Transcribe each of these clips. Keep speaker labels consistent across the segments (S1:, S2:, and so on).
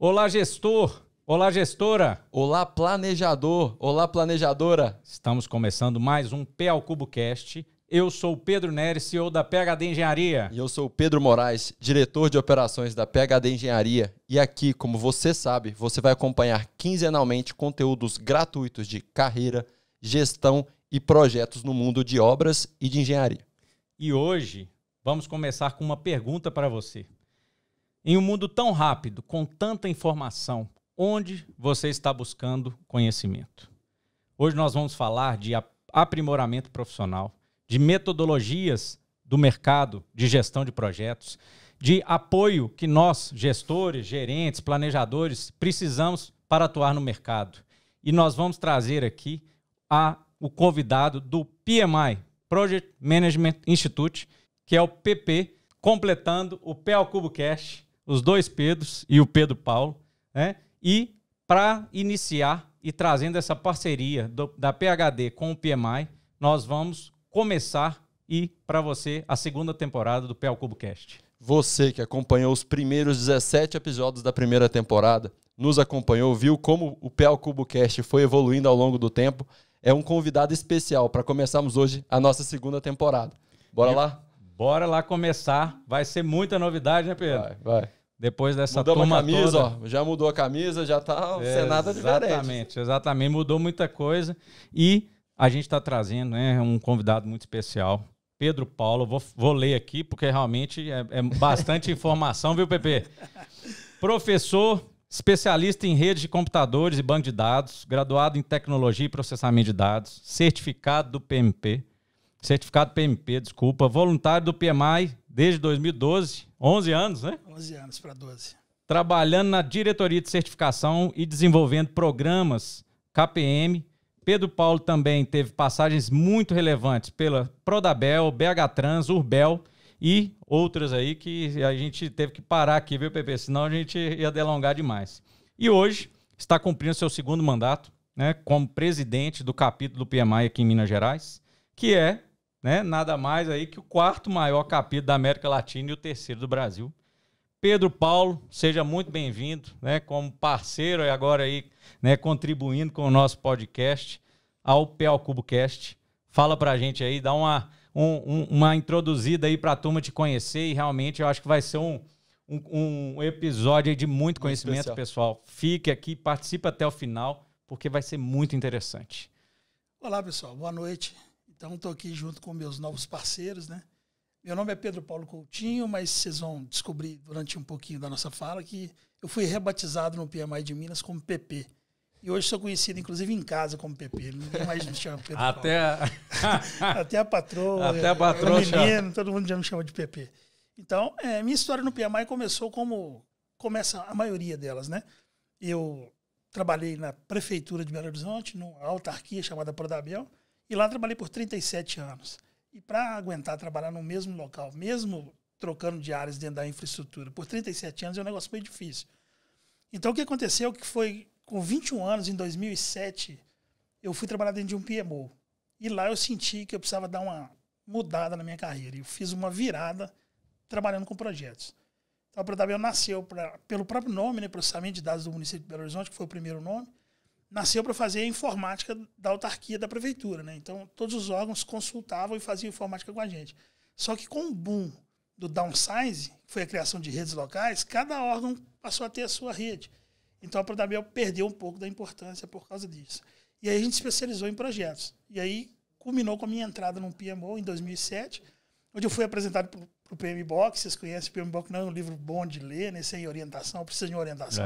S1: Olá, gestor! Olá, gestora!
S2: Olá, planejador! Olá, planejadora!
S1: Estamos começando mais um PA ao Cubo Cast. Eu sou o Pedro Neres, CEO da PHD Engenharia.
S2: E eu sou o Pedro Moraes, diretor de operações da PHD Engenharia. E aqui, como você sabe, você vai acompanhar quinzenalmente conteúdos gratuitos de carreira, gestão e projetos no mundo de obras e de engenharia.
S1: E hoje vamos começar com uma pergunta para você. Em um mundo tão rápido, com tanta informação, onde você está buscando conhecimento? Hoje nós vamos falar de aprimoramento profissional, de metodologias do mercado de gestão de projetos, de apoio que nós, gestores, gerentes, planejadores, precisamos para atuar no mercado. E nós vamos trazer aqui o convidado do PMI, Project Management Institute, que é o PP, completando o PA ao Cubo Cast, os dois Pedros e o Pedro Paulo, né? E para iniciar e trazendo essa parceria da PHD com o PMI, nós vamos começar para você a segunda temporada do PA ao Cubo Cast.
S2: Você que acompanhou os primeiros 17 episódios da primeira temporada, nos acompanhou, viu como o PA ao Cubo Cast foi evoluindo ao longo do tempo, é um convidado especial para começarmos hoje a nossa segunda temporada. Bora lá?
S1: Bora lá começar. Vai ser muita novidade, né, Pedro?
S2: Vai.
S1: Depois dessa
S2: Mudamos
S1: turma
S2: a camisa,
S1: toda.
S2: Ó, já mudou a camisa, já tá sem nada diferente.
S1: Exatamente, mudou muita coisa. E a gente está trazendo, né, um convidado muito especial, Pedro Paulo. Vou ler aqui, porque realmente é bastante informação, viu, Pepe? Professor, especialista em redes de computadores e banco de dados, graduado em tecnologia e processamento de dados, certificado PMP, voluntário do PMI desde 2012, 11 anos, né?
S3: 11 anos para 12.
S1: Trabalhando na diretoria de certificação e desenvolvendo programas KPM. Pedro Paulo também teve passagens muito relevantes pela Prodabel, BH Trans, Urbel e outras aí que a gente teve que parar aqui, viu, Pepe? Senão a gente ia delongar demais. E hoje está cumprindo seu segundo mandato, né, como presidente do capítulo do PMI aqui em Minas Gerais, que é, né, nada mais aí que o quarto maior capítulo da América Latina e o terceiro do Brasil. Pedro Paulo, seja muito bem-vindo, né, como parceiro e agora aí, né, contribuindo com o nosso podcast ao PA ao Cubo Cast. Fala pra gente aí, dá uma introduzida aí pra turma te conhecer e realmente eu acho que vai ser um episódio aí de muito conhecimento, especial. Pessoal. Fique aqui, participe até o final, porque vai ser muito interessante.
S3: Olá, pessoal. Boa noite. Então, estou aqui junto com meus novos parceiros, né? Meu nome é Pedro Paulo Coutinho, mas vocês vão descobrir durante um pouquinho da nossa fala que eu fui rebatizado no PMI de Minas como PP. E hoje sou conhecido, inclusive, em casa como PP. Ninguém mais me chama Pedro Paulo. Até a patroa.
S1: Até a patroa.
S3: Menino, todo mundo já me chama de PP. Então, minha história no PMI começou como começa a maioria delas, né? Eu trabalhei na Prefeitura de Belo Horizonte, numa autarquia chamada Prodabel, e lá trabalhei por 37 anos. E para aguentar trabalhar no mesmo local, mesmo trocando de áreas dentro da infraestrutura, por 37 anos é um negócio meio difícil. Então, o que aconteceu que foi, com 21 anos, em 2007, eu fui trabalhar dentro de um PMO. E lá eu senti que eu precisava dar uma mudada na minha carreira. Eu fiz uma virada trabalhando com projetos. Então, a Prodabel nasceu pelo próprio nome, né, Processamento de Dados do Município de Belo Horizonte, que foi o primeiro nome. Nasceu para fazer a informática da autarquia da prefeitura, né? Então, todos os órgãos consultavam e faziam informática com a gente. Só que com o boom do downsize, que foi a criação de redes locais, cada órgão passou a ter a sua rede. Então, a Prodabel perdeu um pouco da importância por causa disso. E aí a gente se especializou em projetos. E aí culminou com a minha entrada no PMO em 2007, onde eu fui apresentado para o PMBOK. Vocês conhecem o PMBOK, não é um livro bom de ler, né? Sem orientação, precisa de uma orientação.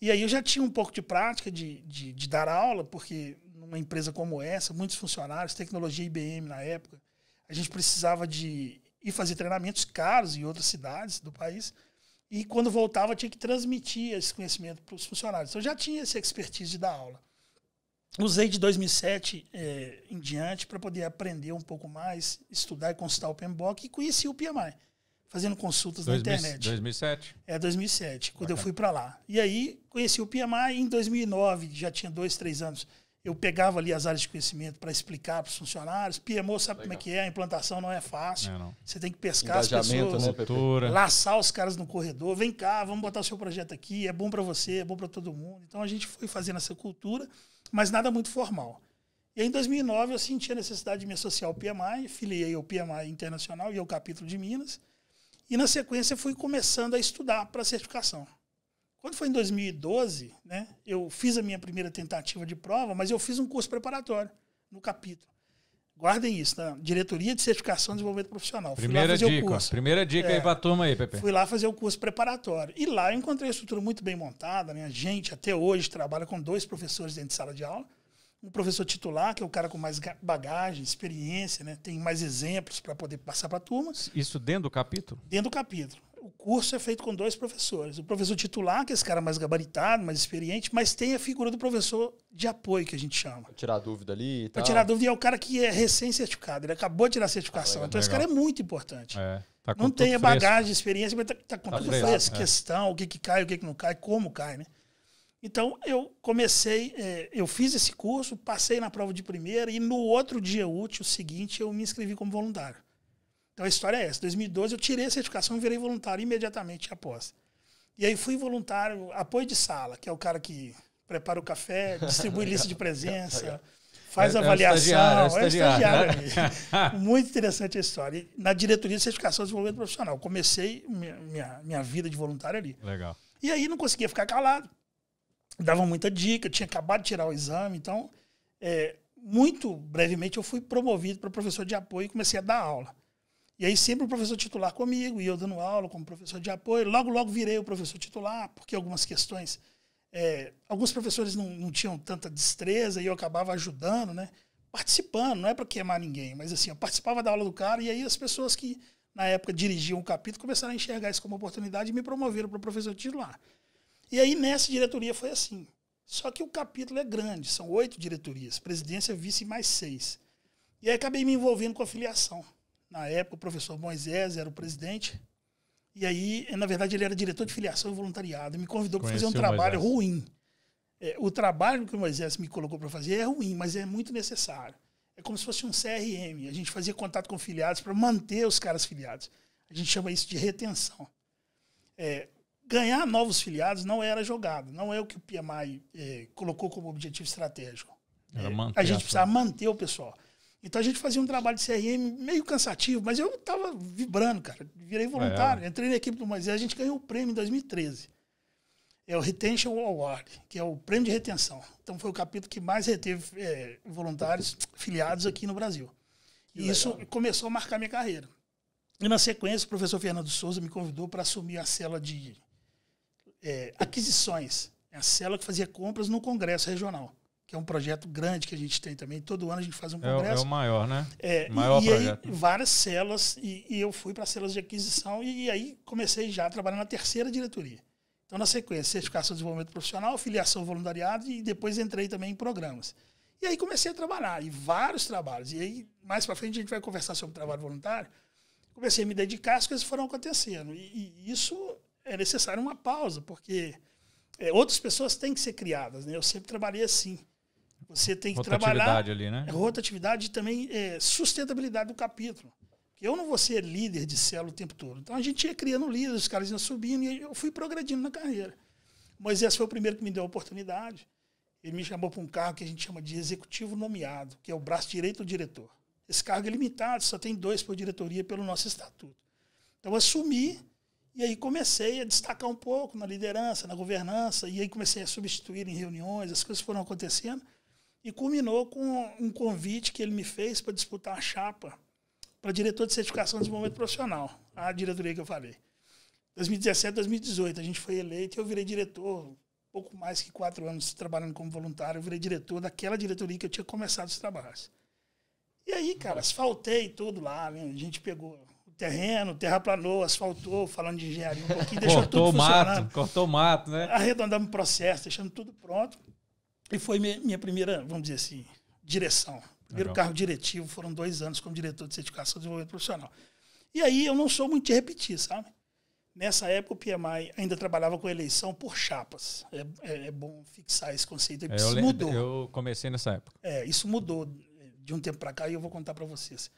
S3: E aí eu já tinha um pouco de prática de dar aula, porque numa empresa como essa, muitos funcionários, tecnologia IBM na época, a gente precisava de ir fazer treinamentos caros em outras cidades do país, e quando voltava tinha que transmitir esse conhecimento para os funcionários. Então eu já tinha essa expertise de dar aula. Usei de 2007 em diante para poder aprender um pouco mais, estudar e consultar o PMBOK, e conheci o PMI. Fazendo consultas na internet.
S1: 2007?
S3: 2007, quando eu fui para lá. E aí, conheci o PMI em 2009, já tinha 2, 3 anos. eu pegava ali as áreas de conhecimento para explicar para os funcionários. PMO sabe como é que é, a implantação não é fácil.
S1: Não.
S3: Você tem que pescar as pessoas,
S2: né,
S3: laçar os caras no corredor. Vem cá, vamos botar o seu projeto aqui, é bom para você, é bom para todo mundo. Então a gente foi fazendo essa cultura, mas nada muito formal. E aí, em 2009 eu senti a necessidade de me associar ao PMI, filiei ao PMI Internacional e ao capítulo de Minas. E na sequência fui começando a estudar para certificação. Quando foi em 2012, né, eu fiz a minha primeira tentativa de prova, mas eu fiz um curso preparatório no capítulo. Guardem isso, tá? Diretoria de Certificação e Desenvolvimento Profissional.
S1: Primeira dica aí pra turma aí, Pepe.
S3: Fui lá fazer o curso preparatório. E lá eu encontrei a estrutura muito bem montada, né? A gente, até hoje, trabalha com 2 professores dentro de sala de aula. Um professor titular, que é o cara com mais bagagem, experiência, né? Tem mais exemplos para poder passar para a turma.
S1: Isso dentro do capítulo?
S3: Dentro do capítulo. O curso é feito com 2 professores. O professor titular, que é esse cara mais gabaritado, mais experiente, mas tem a figura do professor de apoio, que a gente chama.
S2: Pra tirar dúvida ali e tal.
S3: Para tirar dúvida, é o cara que é recém-certificado. Ele acabou de tirar a certificação. Então, esse cara é muito importante.
S1: Tá com
S3: não tem a
S1: fresco.
S3: bagagem, experiência, mas tá com tudo fresco.
S1: É.
S3: Questão, o que cai, o que não cai, como cai, né? Então, eu comecei, eu fiz esse curso, passei na prova de primeira e no outro dia útil seguinte eu me inscrevi como voluntário. Então, a história é essa. Em 2012, eu tirei a certificação e virei voluntário imediatamente após. E aí fui voluntário, apoio de sala, que é o cara que prepara o café, distribui lista de presença, faz avaliação.
S1: É estagiário.
S3: Muito interessante a história. E na diretoria de certificação e desenvolvimento profissional. Comecei minha vida de voluntário ali.
S1: Legal.
S3: E aí não conseguia ficar calado. Dava muita dica, tinha acabado de tirar o exame. Então, muito brevemente, eu fui promovido para professor de apoio e comecei a dar aula. E aí sempre o professor titular comigo, e eu dando aula como professor de apoio. Logo virei o professor titular, porque algumas questões... alguns professores não tinham tanta destreza e eu acabava ajudando, né? Participando, não é para queimar ninguém, mas assim, eu participava da aula do cara e aí as pessoas que na época dirigiam o capítulo começaram a enxergar isso como oportunidade e me promoveram para professor titular. E aí nessa diretoria foi assim. Só que o capítulo é grande, são 8 diretorias, presidência, vice e mais 6. E aí acabei me envolvendo com a filiação. Na época o professor Moisés era o presidente. E aí, na verdade, ele era diretor de filiação e voluntariado. E me convidou para fazer um trabalho ruim. O trabalho que o Moisés me colocou para fazer é ruim, mas é muito necessário. É como se fosse um CRM. A gente fazia contato com filiados para manter os caras filiados. A gente chama isso de retenção. Ganhar novos filiados não era jogado. Não é o que o PMI colocou como objetivo estratégico. A gente precisava manter o pessoal. Então a gente fazia um trabalho de CRM meio cansativo, mas eu estava vibrando, cara. Virei voluntário. Entrei na equipe do Moisés, a gente ganhou o prêmio em 2013. É o Retention Award, que é o prêmio de retenção. Então foi o capítulo que mais reteve voluntários filiados aqui no Brasil. E isso começou a marcar minha carreira. E na sequência, o professor Fernando Souza me convidou para assumir a célula de aquisições. A célula que fazia compras no Congresso Regional, que é um projeto grande que a gente tem também. Todo ano a gente faz um congresso.
S1: É o maior, né?
S3: Maior projeto. Aí, várias células, e eu fui para as células de aquisição, e aí comecei já a trabalhar na terceira diretoria. Então, na sequência, certificação de desenvolvimento profissional, filiação voluntariado, e depois entrei também em programas. E aí comecei a trabalhar, e vários trabalhos. E aí, mais para frente, a gente vai conversar sobre o trabalho voluntário. Comecei a me dedicar, as coisas foram acontecendo. E isso é necessário uma pausa, porque outras pessoas têm que ser criadas, né? Eu sempre trabalhei assim. Você tem que trabalhar...
S1: ali, né?
S3: Rotatividade e também sustentabilidade do capítulo. Eu não vou ser líder de célula o tempo todo. Então a gente ia criando líderes, os caras iam subindo e eu fui progredindo na carreira. Moisés foi o primeiro que me deu a oportunidade. Ele me chamou para um cargo que a gente chama de executivo nomeado, que é o braço direito do diretor. Esse cargo é limitado, só tem 2 por diretoria pelo nosso estatuto. Então eu assumi e aí comecei a destacar um pouco na liderança, na governança, e aí comecei a substituir em reuniões, as coisas foram acontecendo. E culminou com um convite que ele me fez para disputar a chapa para diretor de certificação de desenvolvimento profissional, a diretoria que eu falei. 2017, 2018, a gente foi eleito e eu virei diretor, pouco mais que 4 anos trabalhando como voluntário, eu virei diretor daquela diretoria que eu tinha começado os trabalhos. E aí, cara, asfaltei tudo lá, né? A gente pegou o terreno, terraplanou, asfaltou, falando de engenharia um pouquinho, deixou tudo funcionando.
S1: Cortou o mato, né?
S3: Arredondamos o processo, deixando tudo pronto. E foi minha primeira, vamos dizer assim, direção. Primeiro cargo diretivo, foram 2 anos como diretor de certificação de desenvolvimento profissional. E aí eu não sou muito de repetir, sabe? Nessa época, o PMI ainda trabalhava com eleição por chapas. É bom fixar esse conceito. Isso mudou.
S1: Eu comecei nessa época.
S3: Isso mudou de um tempo para cá e eu vou contar para vocês.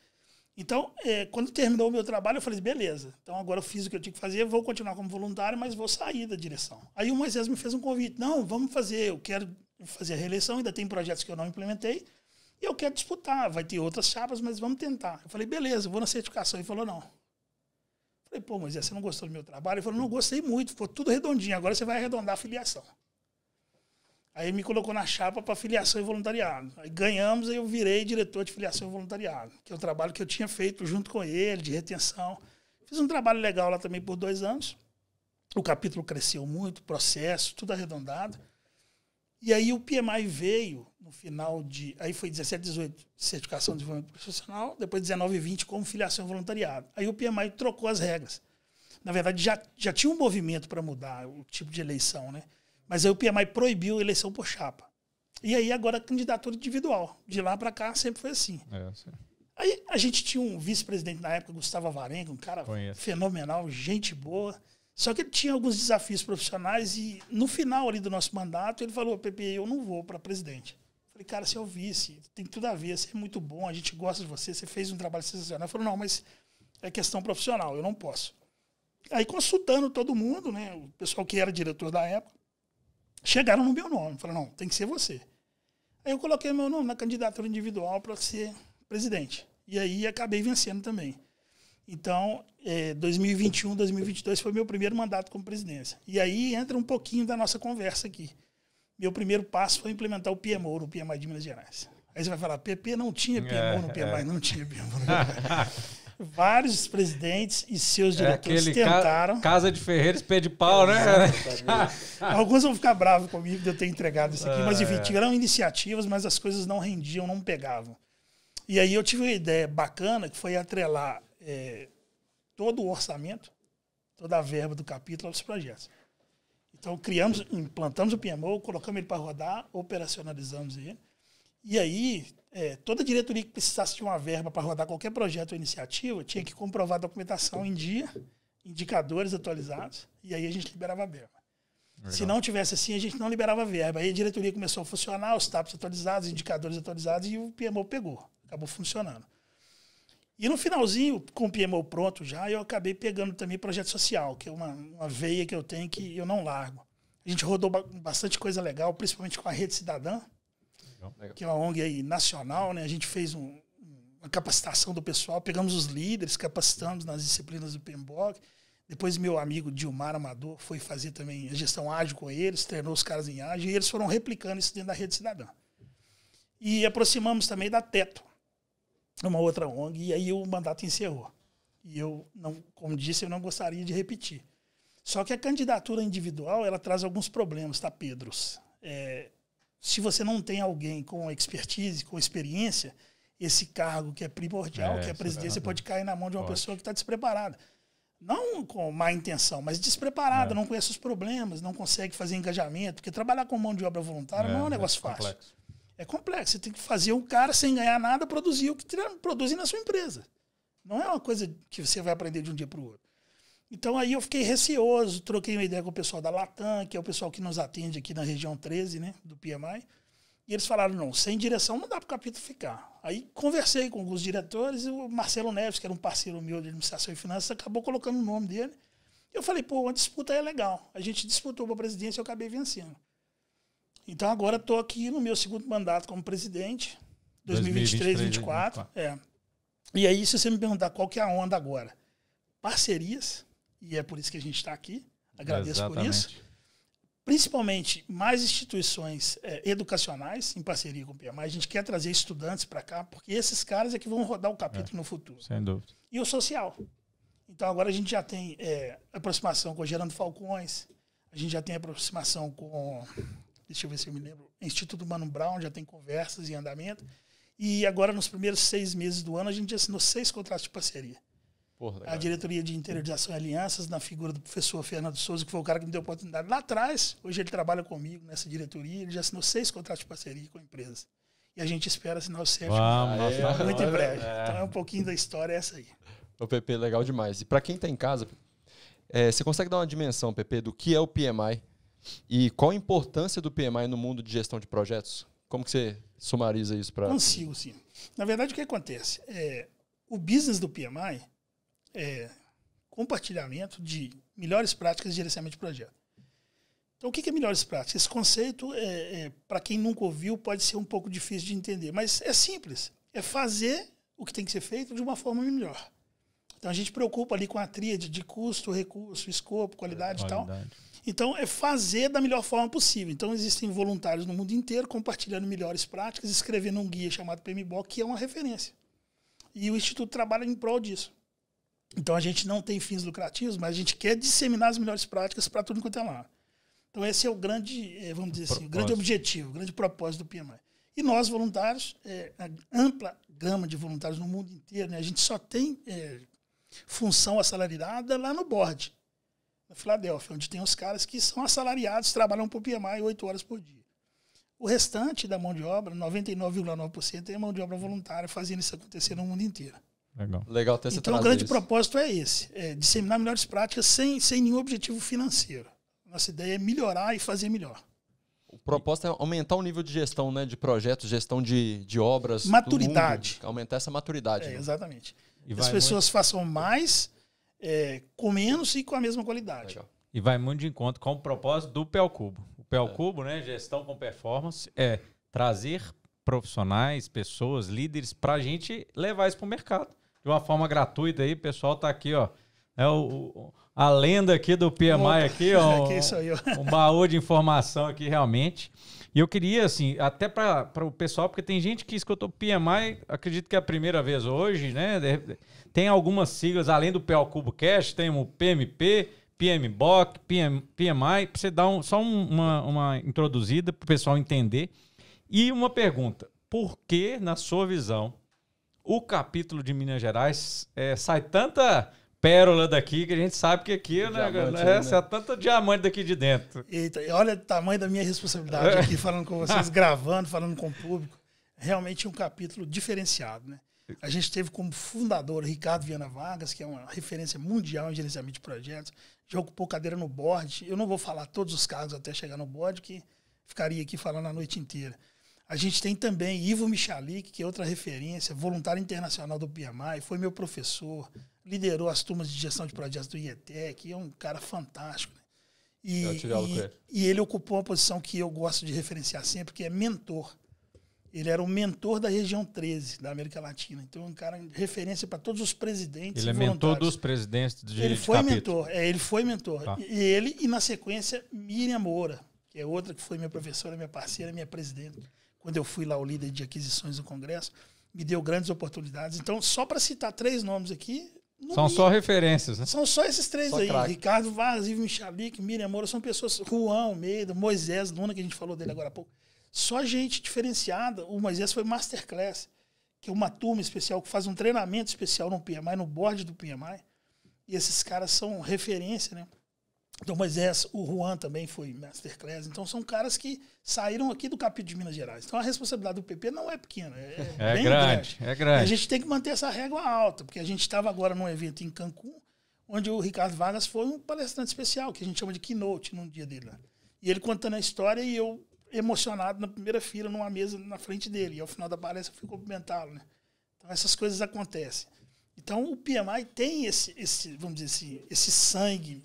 S3: Então, quando terminou o meu trabalho, eu falei, beleza, então agora eu fiz o que eu tinha que fazer, vou continuar como voluntário, mas vou sair da direção. Aí o Moisés me fez um convite. Não, vamos fazer, eu quero fazer a reeleição, ainda tem projetos que eu não implementei, e eu quero disputar, vai ter outras chapas, mas vamos tentar. Eu falei, beleza, vou na certificação. Ele falou, não. Falei, pô, Moisés, você não gostou do meu trabalho? Ele falou, não, gostei muito, ficou tudo redondinho, agora você vai arredondar a filiação. Aí ele me colocou na chapa para filiação e voluntariado. Aí ganhamos, aí eu virei diretor de filiação e voluntariado, que é o trabalho que eu tinha feito junto com ele, de retenção. Fiz um trabalho legal lá também por 2 anos. O capítulo cresceu muito, processo, tudo arredondado. E aí o PMI veio no final de... Aí foi 17, 18, certificação de desenvolvimento profissional, depois 19 e 20 como filiação e voluntariado. Aí o PMI trocou as regras. Na verdade, já tinha um movimento para mudar o tipo de eleição, né? Mas aí o PMI proibiu a eleição por chapa. E aí agora a candidatura individual. De lá para cá sempre foi assim. Aí a gente tinha um vice-presidente na época, Gustavo Avarenga, um cara fenomenal, gente boa. Só que ele tinha alguns desafios profissionais e no final ali do nosso mandato ele falou, Pepe, eu não vou para presidente. Falei, cara, você é o vice, tem tudo a ver, você é muito bom, a gente gosta de você, você fez um trabalho sensacional. Ele falou, não, mas é questão profissional, eu não posso. Aí consultando todo mundo, né, o pessoal que era diretor da época, chegaram no meu nome, falaram, não, tem que ser você. Aí eu coloquei meu nome na candidatura individual para ser presidente. E aí acabei vencendo também. Então, 2021, 2022 foi meu primeiro mandato como presidência. E aí entra um pouquinho da nossa conversa aqui. Meu primeiro passo foi implementar o PMO no PMI de Minas Gerais. Aí você vai falar, PP não tinha PMO no PMI, não tinha PMO no PMI. Vários presidentes e seus diretores tentaram.
S1: Casa de Ferreira, espelho de pau, né?
S3: Alguns vão ficar bravos comigo de eu ter entregado isso aqui, mas enfim, tiveram iniciativas, mas as coisas não rendiam, não pegavam. E aí eu tive uma ideia bacana, que foi atrelar todo o orçamento, toda a verba do capítulo aos projetos. Então implantamos o PMO, colocamos ele para rodar, operacionalizamos ele. E aí, toda diretoria que precisasse de uma verba para rodar qualquer projeto ou iniciativa tinha que comprovar a documentação em dia, indicadores atualizados, e aí a gente liberava a verba. Legal. Se não tivesse assim, a gente não liberava a verba. Aí a diretoria começou a funcionar, os TAPs atualizados, indicadores atualizados, e o PMO pegou. Acabou funcionando. E no finalzinho, com o PMO pronto já, eu acabei pegando também projeto social, que é uma veia que eu tenho que eu não largo. A gente rodou bastante coisa legal, principalmente com a Rede Cidadã, que é uma ONG aí nacional, né? A gente fez uma capacitação do pessoal, pegamos os líderes, capacitamos nas disciplinas do PMBOK. Depois meu amigo Dilmar Amador foi fazer também a gestão ágil com eles, treinou os caras em ágil, e eles foram replicando isso dentro da Rede Cidadã. E aproximamos também da Teto, uma outra ONG, e aí o mandato encerrou. E eu, não, como disse, eu não gostaria de repetir. Só que a candidatura individual, ela traz alguns problemas, tá, Pedros? Se você não tem alguém com expertise, com experiência, esse cargo que é primordial, que é a presidência, pode cair na mão de uma pessoa que está despreparada. Não com má intenção, mas despreparada, não conhece os problemas, não consegue fazer engajamento, porque trabalhar com mão de obra voluntária não é um negócio fácil. Complexo. É complexo. Você tem que fazer um cara sem ganhar nada produzir o que produzir na sua empresa. Não é uma coisa que você vai aprender de um dia para o outro. Então aí eu fiquei receoso, troquei uma ideia com o pessoal da Latam, que é o pessoal que nos atende aqui na região 13, né, do PMI. E eles falaram, não, sem direção não dá para o capítulo ficar. Aí conversei com alguns diretores, e o Marcelo Neves, que era um parceiro meu de administração e finanças, acabou colocando o nome dele. Eu falei, pô, uma disputa é legal. A gente disputou para a presidência e eu acabei vencendo. Então agora estou aqui no meu segundo mandato como presidente, 2023, 2024. E aí, se você me perguntar qual que é a onda agora, parcerias, e é por isso que a gente está aqui, agradeço por isso. Principalmente mais instituições educacionais em parceria com o PMI. A gente quer trazer estudantes para cá, porque esses caras é que vão rodar o capítulo no futuro.
S1: Sem dúvida.
S3: E o social. Então agora a gente já tem aproximação com o Gerando Falcões, a gente já tem aproximação com, deixa eu ver se eu me lembro, Instituto Mano Brown, já tem conversas em andamento. E agora, nos primeiros 6 meses do ano, a gente assinou 6 contratos de parceria. A diretoria de interiorização e alianças, na figura do professor Fernando Souza, que foi o cara que me deu a oportunidade lá atrás. Hoje ele trabalha comigo nessa diretoria. Ele já assinou 6 contratos de parceria com empresas. E a gente espera assinar o 7º muito em breve. Então é um pouquinho da história essa aí.
S2: O PP, legal demais. E para quem está em casa, Você consegue dar uma dimensão, Pepe, do que é o PMI e qual a importância do PMI no mundo de gestão de projetos? Como que você sumariza isso para...
S3: Consigo, sim. Na verdade, o que acontece? O business do PMI é compartilhamento de melhores práticas de gerenciamento de projeto. Então, o que é melhores práticas? Esse conceito, para quem nunca ouviu, pode ser um pouco difícil de entender, mas é simples. É fazer o que tem que ser feito de uma forma melhor. Então, a gente preocupa ali com a tríade de custo, recurso, escopo, qualidade e tal. Então, é fazer da melhor forma possível. Então, existem voluntários no mundo inteiro compartilhando melhores práticas, escrevendo um guia chamado PMBOK, que é uma referência. E o Instituto trabalha em prol disso. Então, a gente não tem fins lucrativos, mas a gente quer disseminar as melhores práticas para tudo quanto é lá. Então, esse é o grande, vamos dizer assim, o grande objetivo, o grande propósito do PMI. E nós, voluntários, a ampla gama de voluntários no mundo inteiro, né, a gente só tem função assalariada lá no board, na Filadélfia, onde tem os caras que são assalariados, trabalham por PMI 8 horas por dia. O restante da mão de obra, 99,9%, é mão de obra voluntária, fazendo isso acontecer no mundo inteiro.
S2: Legal ter
S3: Então, o grande propósito é esse, disseminar melhores práticas sem nenhum objetivo financeiro. Nossa ideia é melhorar e fazer melhor.
S2: O propósito é aumentar o nível de gestão, né, de projetos, gestão de obras.
S3: Maturidade.
S2: Do mundo, aumentar essa maturidade. Né?
S3: Exatamente. As pessoas façam mais, com menos e com a mesma qualidade.
S1: Legal. E vai muito de encontro com o propósito do PL Cubo. O PL Cubo, né, gestão com performance, é trazer profissionais, pessoas, líderes, para a gente levar isso para o mercado. De uma forma gratuita aí, o pessoal está aqui, ó. A lenda aqui do PMI aqui, ó, um baú de informação aqui realmente. E eu queria, assim, até para o pessoal, porque tem gente que escutou PMI, acredito que é a primeira vez hoje, né? Tem algumas siglas, além do PL Cubo Cash, tem o PMP, PMBOK, PMI, para você dar só uma introduzida para o pessoal entender. E uma pergunta, por que, na sua visão, o capítulo de Minas Gerais sai tanta pérola daqui que a gente sabe que aqui é tanta diamante daqui de dentro.
S3: Eita, olha o tamanho da minha responsabilidade aqui, falando com vocês, gravando, falando com o público. Realmente um capítulo diferenciado, né? A gente teve como fundador Ricardo Viana Vargas, que é uma referência mundial em gerenciamento de projetos, já ocupou cadeira no board. Eu não vou falar todos os cargos até chegar no board, que ficaria aqui falando a noite inteira. A gente tem também Ivo Michalik, que é outra referência, voluntário internacional do PMI, foi meu professor, liderou as turmas de gestão de projetos do IETEC, é um cara fantástico. Né? E ele ocupou uma posição que eu gosto de referenciar sempre, que é mentor. Ele era o mentor da região 13 da América Latina. Então, é um cara de referência para todos os presidentes.
S1: Ele é mentor dos presidentes de
S3: Ele foi mentor. Ele foi mentor.
S1: Tá.
S3: E na sequência, Miriam Moura, que é outra que foi minha professora, minha parceira, minha presidente. Quando eu fui lá o líder de aquisições do Congresso, me deu grandes oportunidades. Então, só para citar 3 nomes aqui...
S1: São só referências, né?
S3: São só esses 3 aí.
S2: Crack.
S3: Ricardo Vargas, Ivo Michalik, Miriam Moura, são pessoas... Juan Almeida, Moisés Luna, que a gente falou dele agora há pouco. Só gente diferenciada. O Moisés foi Masterclass, que é uma turma especial que faz um treinamento especial no PMI, no board do PMI. E esses caras são referência, né? Então, Moisés, o Juan também foi Masterclass. Então, são caras que saíram aqui do capítulo de Minas Gerais. Então, a responsabilidade do PP não é pequena, é bem grande.
S1: É grande.
S3: E a gente tem que manter essa régua alta, porque a gente estava agora num evento em Cancún, onde o Ricardo Vargas foi um palestrante especial, que a gente chama de keynote num dia dele lá. E ele contando a história e eu emocionado na primeira fila, numa mesa na frente dele. E ao final da palestra eu fui cumprimentá-lo, né? Então, essas coisas acontecem. Então, o PMI tem vamos dizer assim, esse sangue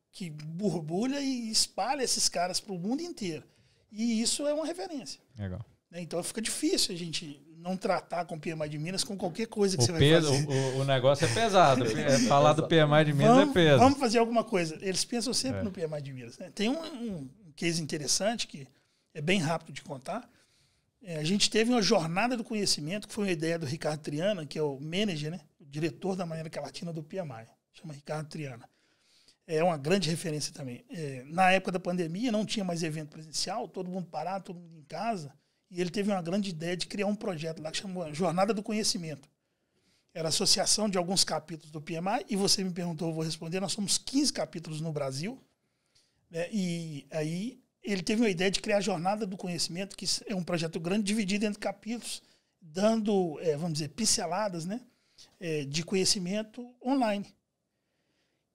S3: que borbulha e espalha esses caras para o mundo inteiro. E isso é uma referência.
S1: Legal.
S3: Então fica difícil a gente não tratar com o PMI de Minas com qualquer coisa que você vai fazer.
S1: O negócio é pesado. Falar do PMI de Minas é peso.
S3: Vamos fazer alguma coisa. Eles pensam sempre no PMI de Minas. Né? Tem um case interessante que é bem rápido de contar. A gente teve uma jornada do conhecimento, que foi uma ideia do Ricardo Triana, que é o manager, né? O diretor da América Latina do PMI. Chama Ricardo Triana. É uma grande referência também. Na época da pandemia, não tinha mais evento presencial, todo mundo parado, todo mundo em casa, e ele teve uma grande ideia de criar um projeto lá que chamou Jornada do Conhecimento. Era a associação de alguns capítulos do PMI, e você me perguntou, eu vou responder, nós somos 15 capítulos no Brasil, né, e aí ele teve uma ideia de criar a Jornada do Conhecimento, que é um projeto grande, dividido entre capítulos, dando, vamos dizer, pinceladas, né, de conhecimento online.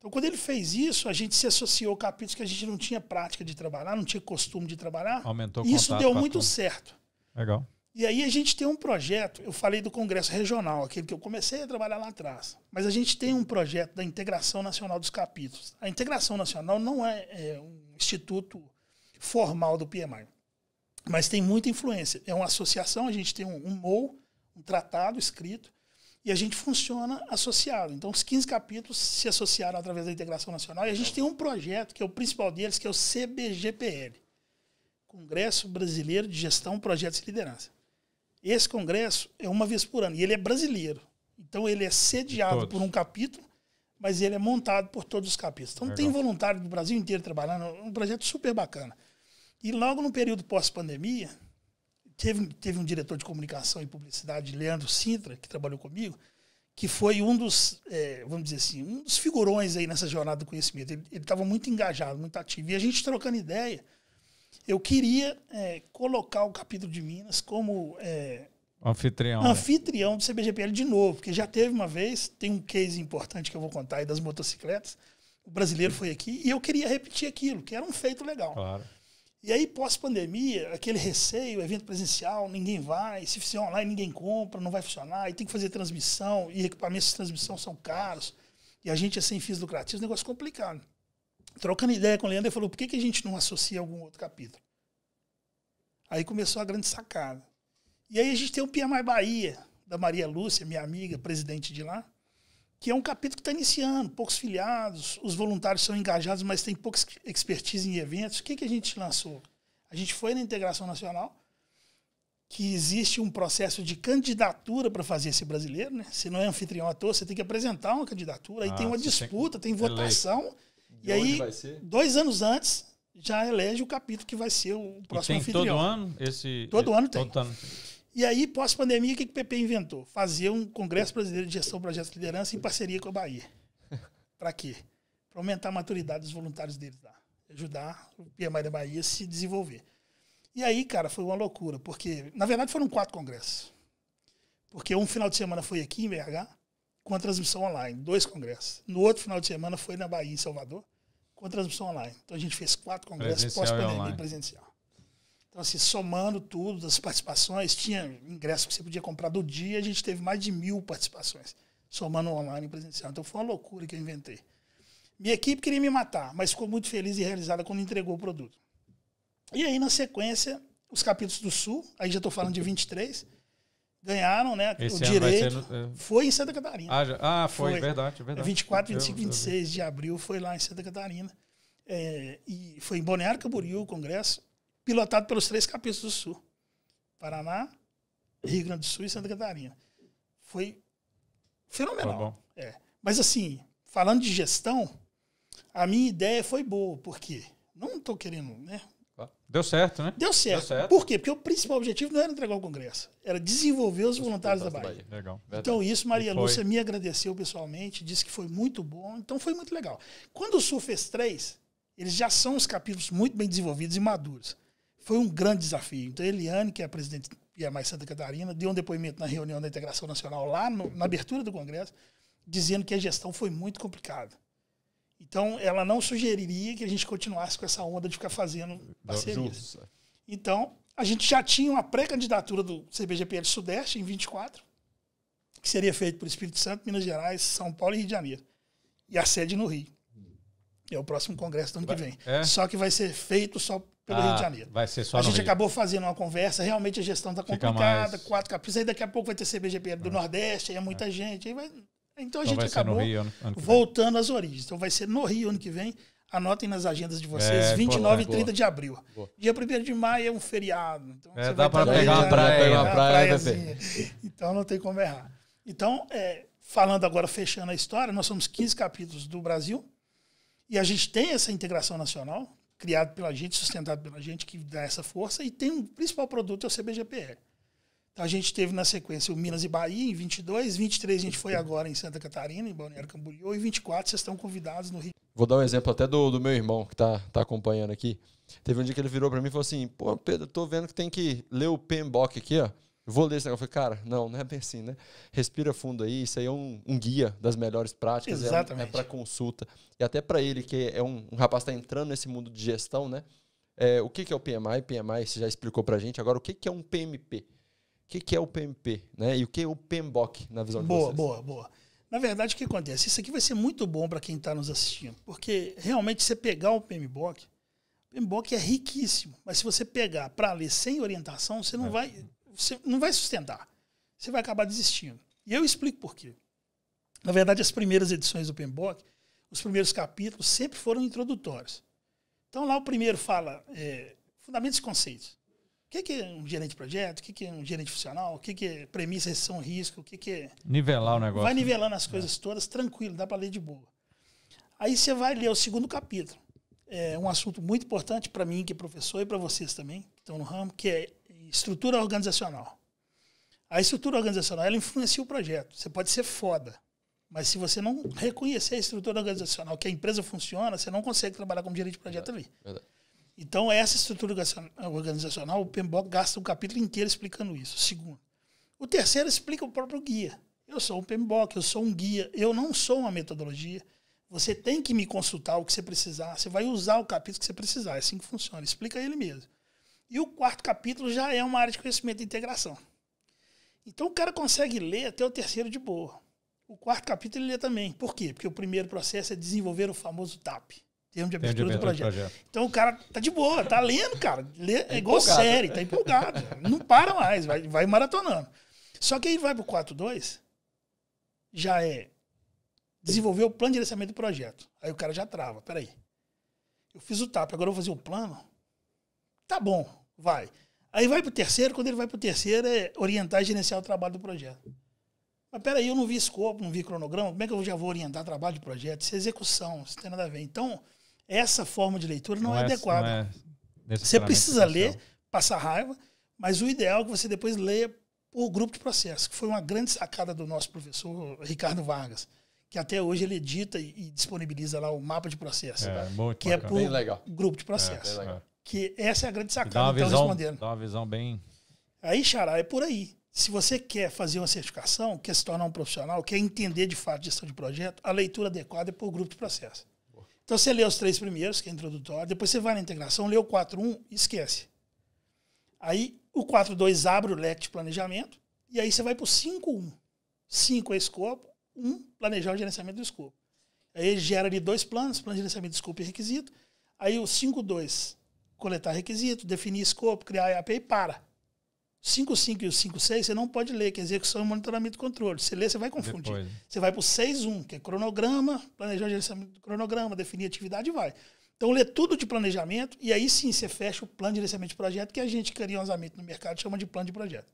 S3: Então, quando ele fez isso, a gente se associou a capítulos que a gente não tinha prática de trabalhar, não tinha costume de trabalhar.
S1: Aumentou o
S3: e isso
S1: contato
S3: deu
S1: com a
S3: muito
S1: turma.
S3: certo.
S1: Legal.
S3: E aí a gente tem um projeto, eu falei do Congresso Regional, aquele que eu comecei a trabalhar lá atrás. Mas a gente tem um projeto da Integração Nacional dos Capítulos. A Integração Nacional não é um instituto formal do PMI, mas tem muita influência. É uma associação, a gente tem um MOU, um tratado escrito, e a gente funciona associado. Então, os 15 capítulos se associaram através da Integração Nacional. E a gente tem um projeto, que é o principal deles, que é o CBGPL. Congresso Brasileiro de Gestão, Projetos e Liderança. Esse congresso é uma vez por ano. E ele é brasileiro. Então, ele é sediado por um capítulo, mas ele é montado por todos os capítulos. Então, tem voluntário do Brasil inteiro trabalhando. É um projeto super bacana. E logo no período pós-pandemia, teve um diretor de comunicação e publicidade, Leandro Sintra, que trabalhou comigo, que foi um dos, vamos dizer assim, um dos figurões aí nessa jornada do conhecimento. Ele estava muito engajado, muito ativo. E a gente trocando ideia, eu queria colocar o capítulo de Minas como anfitrião do CBGPL de novo, porque já teve uma vez, tem um case importante que eu vou contar aí das motocicletas. O brasileiro foi aqui e eu queria repetir aquilo, que era um feito legal.
S1: Claro.
S3: E aí, pós-pandemia, aquele receio, evento presencial, ninguém vai, se fizer online, ninguém compra, não vai funcionar, e tem que fazer transmissão, e equipamentos de transmissão são caros, e a gente é sem fins lucrativos, negócio complicado. Trocando ideia com o Leandro, ele falou, por que a gente não associa algum outro capítulo? Aí começou a grande sacada. E aí a gente tem o PMI Bahia, da Maria Lúcia, minha amiga, presidente de lá, que é um capítulo que está iniciando, poucos filiados, os voluntários são engajados, mas tem pouca expertise em eventos. O que a gente lançou? A gente foi na Integração Nacional, que existe um processo de candidatura para fazer esse brasileiro, né? Você não é anfitrião à toa, você tem que apresentar uma candidatura, aí tem uma disputa, tem votação, e aí, 2 anos antes, já elege o capítulo que vai ser o próximo anfitrião.
S1: Todo ano?
S3: Todo ano tem. E aí, pós-pandemia, o que o PP inventou? Fazer um Congresso Brasileiro de Gestão, Projetos e Liderança em parceria com a Bahia. Para quê? Para aumentar a maturidade dos voluntários deles lá. Ajudar o PMI da Bahia a se desenvolver. E aí, cara, foi uma loucura, porque, na verdade, foram 4 congressos. Porque um final de semana foi aqui em BH, com a transmissão online, 2 congressos. No outro final de semana foi na Bahia, em Salvador, com a transmissão online. Então, a gente fez 4 congressos pós-pandemia presencial. Então, assim, somando tudo, das participações, tinha ingresso que você podia comprar do dia, a gente teve mais de 1000 participações, somando online e presencial. Então, foi uma loucura que eu inventei. Minha equipe queria me matar, mas ficou muito feliz e realizada quando entregou o produto. E aí, na sequência, os capítulos do Sul, aí já estou falando de 23, ganharam, né, o direito. Foi em Santa Catarina.
S1: Foi, verdade.
S3: 24, 25, 26 de abril foi lá em Santa Catarina. E foi em Balneário Camboriú o congresso, pilotado pelos 3 capítulos do Sul. Paraná, Rio Grande do Sul e Santa Catarina. Foi fenomenal. Foi bom. Mas assim, falando de gestão, a minha ideia foi boa, porque não estou querendo, né?
S1: Deu certo, né?
S3: Deu certo. Por quê? Porque o principal objetivo não era entregar o congresso, era desenvolver os voluntários da Bahia.
S1: Legal.
S3: Então isso, Maria Lúcia me agradeceu pessoalmente, disse que foi muito bom, então foi muito legal. Quando o Sul fez 3, eles já são os capítulos muito bem desenvolvidos e maduros. Foi um grande desafio. Então, a Eliane, que é a presidente do PMI Santa Catarina, deu um depoimento na reunião da Integração Nacional, lá na abertura do Congresso, dizendo que a gestão foi muito complicada. Então, ela não sugeriria que a gente continuasse com essa onda de ficar fazendo parcerias. Então, a gente já tinha uma pré-candidatura do CBGPL Sudeste, em 24, que seria feito por Espírito Santo, Minas Gerais, São Paulo e Rio de Janeiro. E a sede no Rio. É o próximo congresso do ano que vem. Só que vai ser feito só pelo Rio de Janeiro.
S1: Vai ser só
S3: a
S1: no
S3: gente
S1: Rio.
S3: acabou fazendo uma conversa, realmente a gestão está complicada, 4 capítulos, aí daqui a pouco vai ter CBGPL do Nordeste, aí é muita gente. Aí então a gente acabou voltando às origens. Então vai ser no Rio ano que vem. Anotem nas agendas de vocês, 29 e 30 de abril. Dia 1º de maio é um feriado. Então você
S1: dá
S3: vai
S1: para pegar uma praia.
S3: Então não tem como errar. Então, falando agora, fechando a história, nós somos 15 capítulos do Brasil e a gente tem essa integração nacional, criado pela gente, sustentado pela gente, que dá essa força, e tem um principal produto, é o CBGPL. Então a gente teve na sequência o Minas e Bahia em 22, 23 a gente foi agora em Santa Catarina, em Balneário Camboriú, e 24 vocês estão convidados no Rio.
S2: Vou dar um exemplo até do meu irmão, que tá acompanhando aqui. Teve um dia que ele virou para mim e falou assim, pô, Pedro, tô vendo que tem que ler o PMBOK aqui, ó. vou ler esse negócio. Eu falei, cara, não é bem assim, né? Respira fundo aí, isso aí é um guia das melhores práticas,
S3: Exatamente.
S2: é para consulta. E até para ele, que é um rapaz que está entrando nesse mundo de gestão, né? O que é o PMI? PMI, você já explicou pra gente. Agora, o que é um PMP? O que é o PMP? Né? E o que é o PMBOK, na visão de vocês?
S3: Boa. Na verdade, o que acontece? Isso aqui vai ser muito bom para quem está nos assistindo, porque realmente você pegar o PMBOK é riquíssimo, mas se você pegar para ler sem orientação, você não vai sustentar. Você vai acabar desistindo. E eu explico por quê. Na verdade, as primeiras edições do PMBOK, os primeiros capítulos sempre foram introdutórios. Então lá o primeiro fala fundamentos e conceitos. O que é um gerente de projeto? O que é um gerente funcional? O que é premissa, recessão, risco? O que é...
S1: Nivelar o negócio.
S3: Vai nivelando as coisas todas, tranquilo, dá para ler de boa. Aí você vai ler o segundo capítulo. É um assunto muito importante para mim, que é professor, e para vocês também, que estão no ramo, que é estrutura organizacional. A estrutura organizacional, ela influencia o projeto. Você pode ser foda, mas se você não reconhecer a estrutura organizacional, que a empresa funciona, você não consegue trabalhar como gerente de projeto ali.
S2: Verdade.
S3: Então, essa estrutura organizacional, o PMBOK gasta um capítulo inteiro explicando isso. Segundo. O terceiro explica o próprio guia. Eu sou um PMBOK, eu sou um guia, eu não sou uma metodologia. Você tem que me consultar o que você precisar. Você vai usar o capítulo que você precisar. É assim que funciona. Explica ele mesmo. E o quarto capítulo já é uma área de conhecimento e integração. Então, o cara consegue ler até o terceiro de boa. O quarto capítulo ele lê também. Por quê? Porque o primeiro processo é desenvolver o famoso TAP. Termo de abertura do projeto. Então o cara tá de boa, tá lendo, cara. É igual série, tá empolgado. Não para mais, vai maratonando. Só que aí vai pro 4.2, já é desenvolver o plano de gerenciamento do projeto. Aí o cara já trava, peraí. Eu fiz o TAP, agora eu vou fazer o plano? Tá bom, vai. Aí vai pro terceiro, quando ele vai pro terceiro é orientar e gerenciar o trabalho do projeto. Mas peraí, eu não vi escopo, não vi cronograma, como é que eu já vou orientar trabalho de projeto? Isso é execução, isso não tem nada a ver. Então, essa forma de leitura não é adequada. Você precisa ler, passar raiva, mas o ideal é que você depois leia por grupo de processo, que foi uma grande sacada do nosso professor Ricardo Vargas, que até hoje ele edita e disponibiliza lá o mapa de processo, que é por grupo de processo. Que essa é a grande sacada, então, respondendo.
S1: Dá uma visão bem...
S3: Aí, Xará, é por aí. Se você quer fazer uma certificação, quer se tornar um profissional, quer entender de fato gestão de projeto, a leitura adequada é por grupo de processo. Então você lê os 3 primeiros, que é introdutório, depois você vai na integração, lê o 4.1 e esquece. Aí o 4.2 abre o leque de planejamento, e aí você vai para o 5.1. 5 é escopo, 1 planejar o gerenciamento do escopo. Aí ele gera ali 2 planos, plano de gerenciamento de escopo e requisito. Aí o 5.2, coletar requisito, definir escopo, criar EAP e para. 5.5 e o 5.6 você não pode ler, que é execução, monitoramento e controle. Se ler, você vai confundir. Depois. Você vai para o 6.1, que é cronograma, planejar o gerenciamento do cronograma, definir atividade e vai. Então, lê tudo de planejamento e aí sim você fecha o plano de gerenciamento de projeto, que a gente carinhosamente no mercado chama de plano de projeto.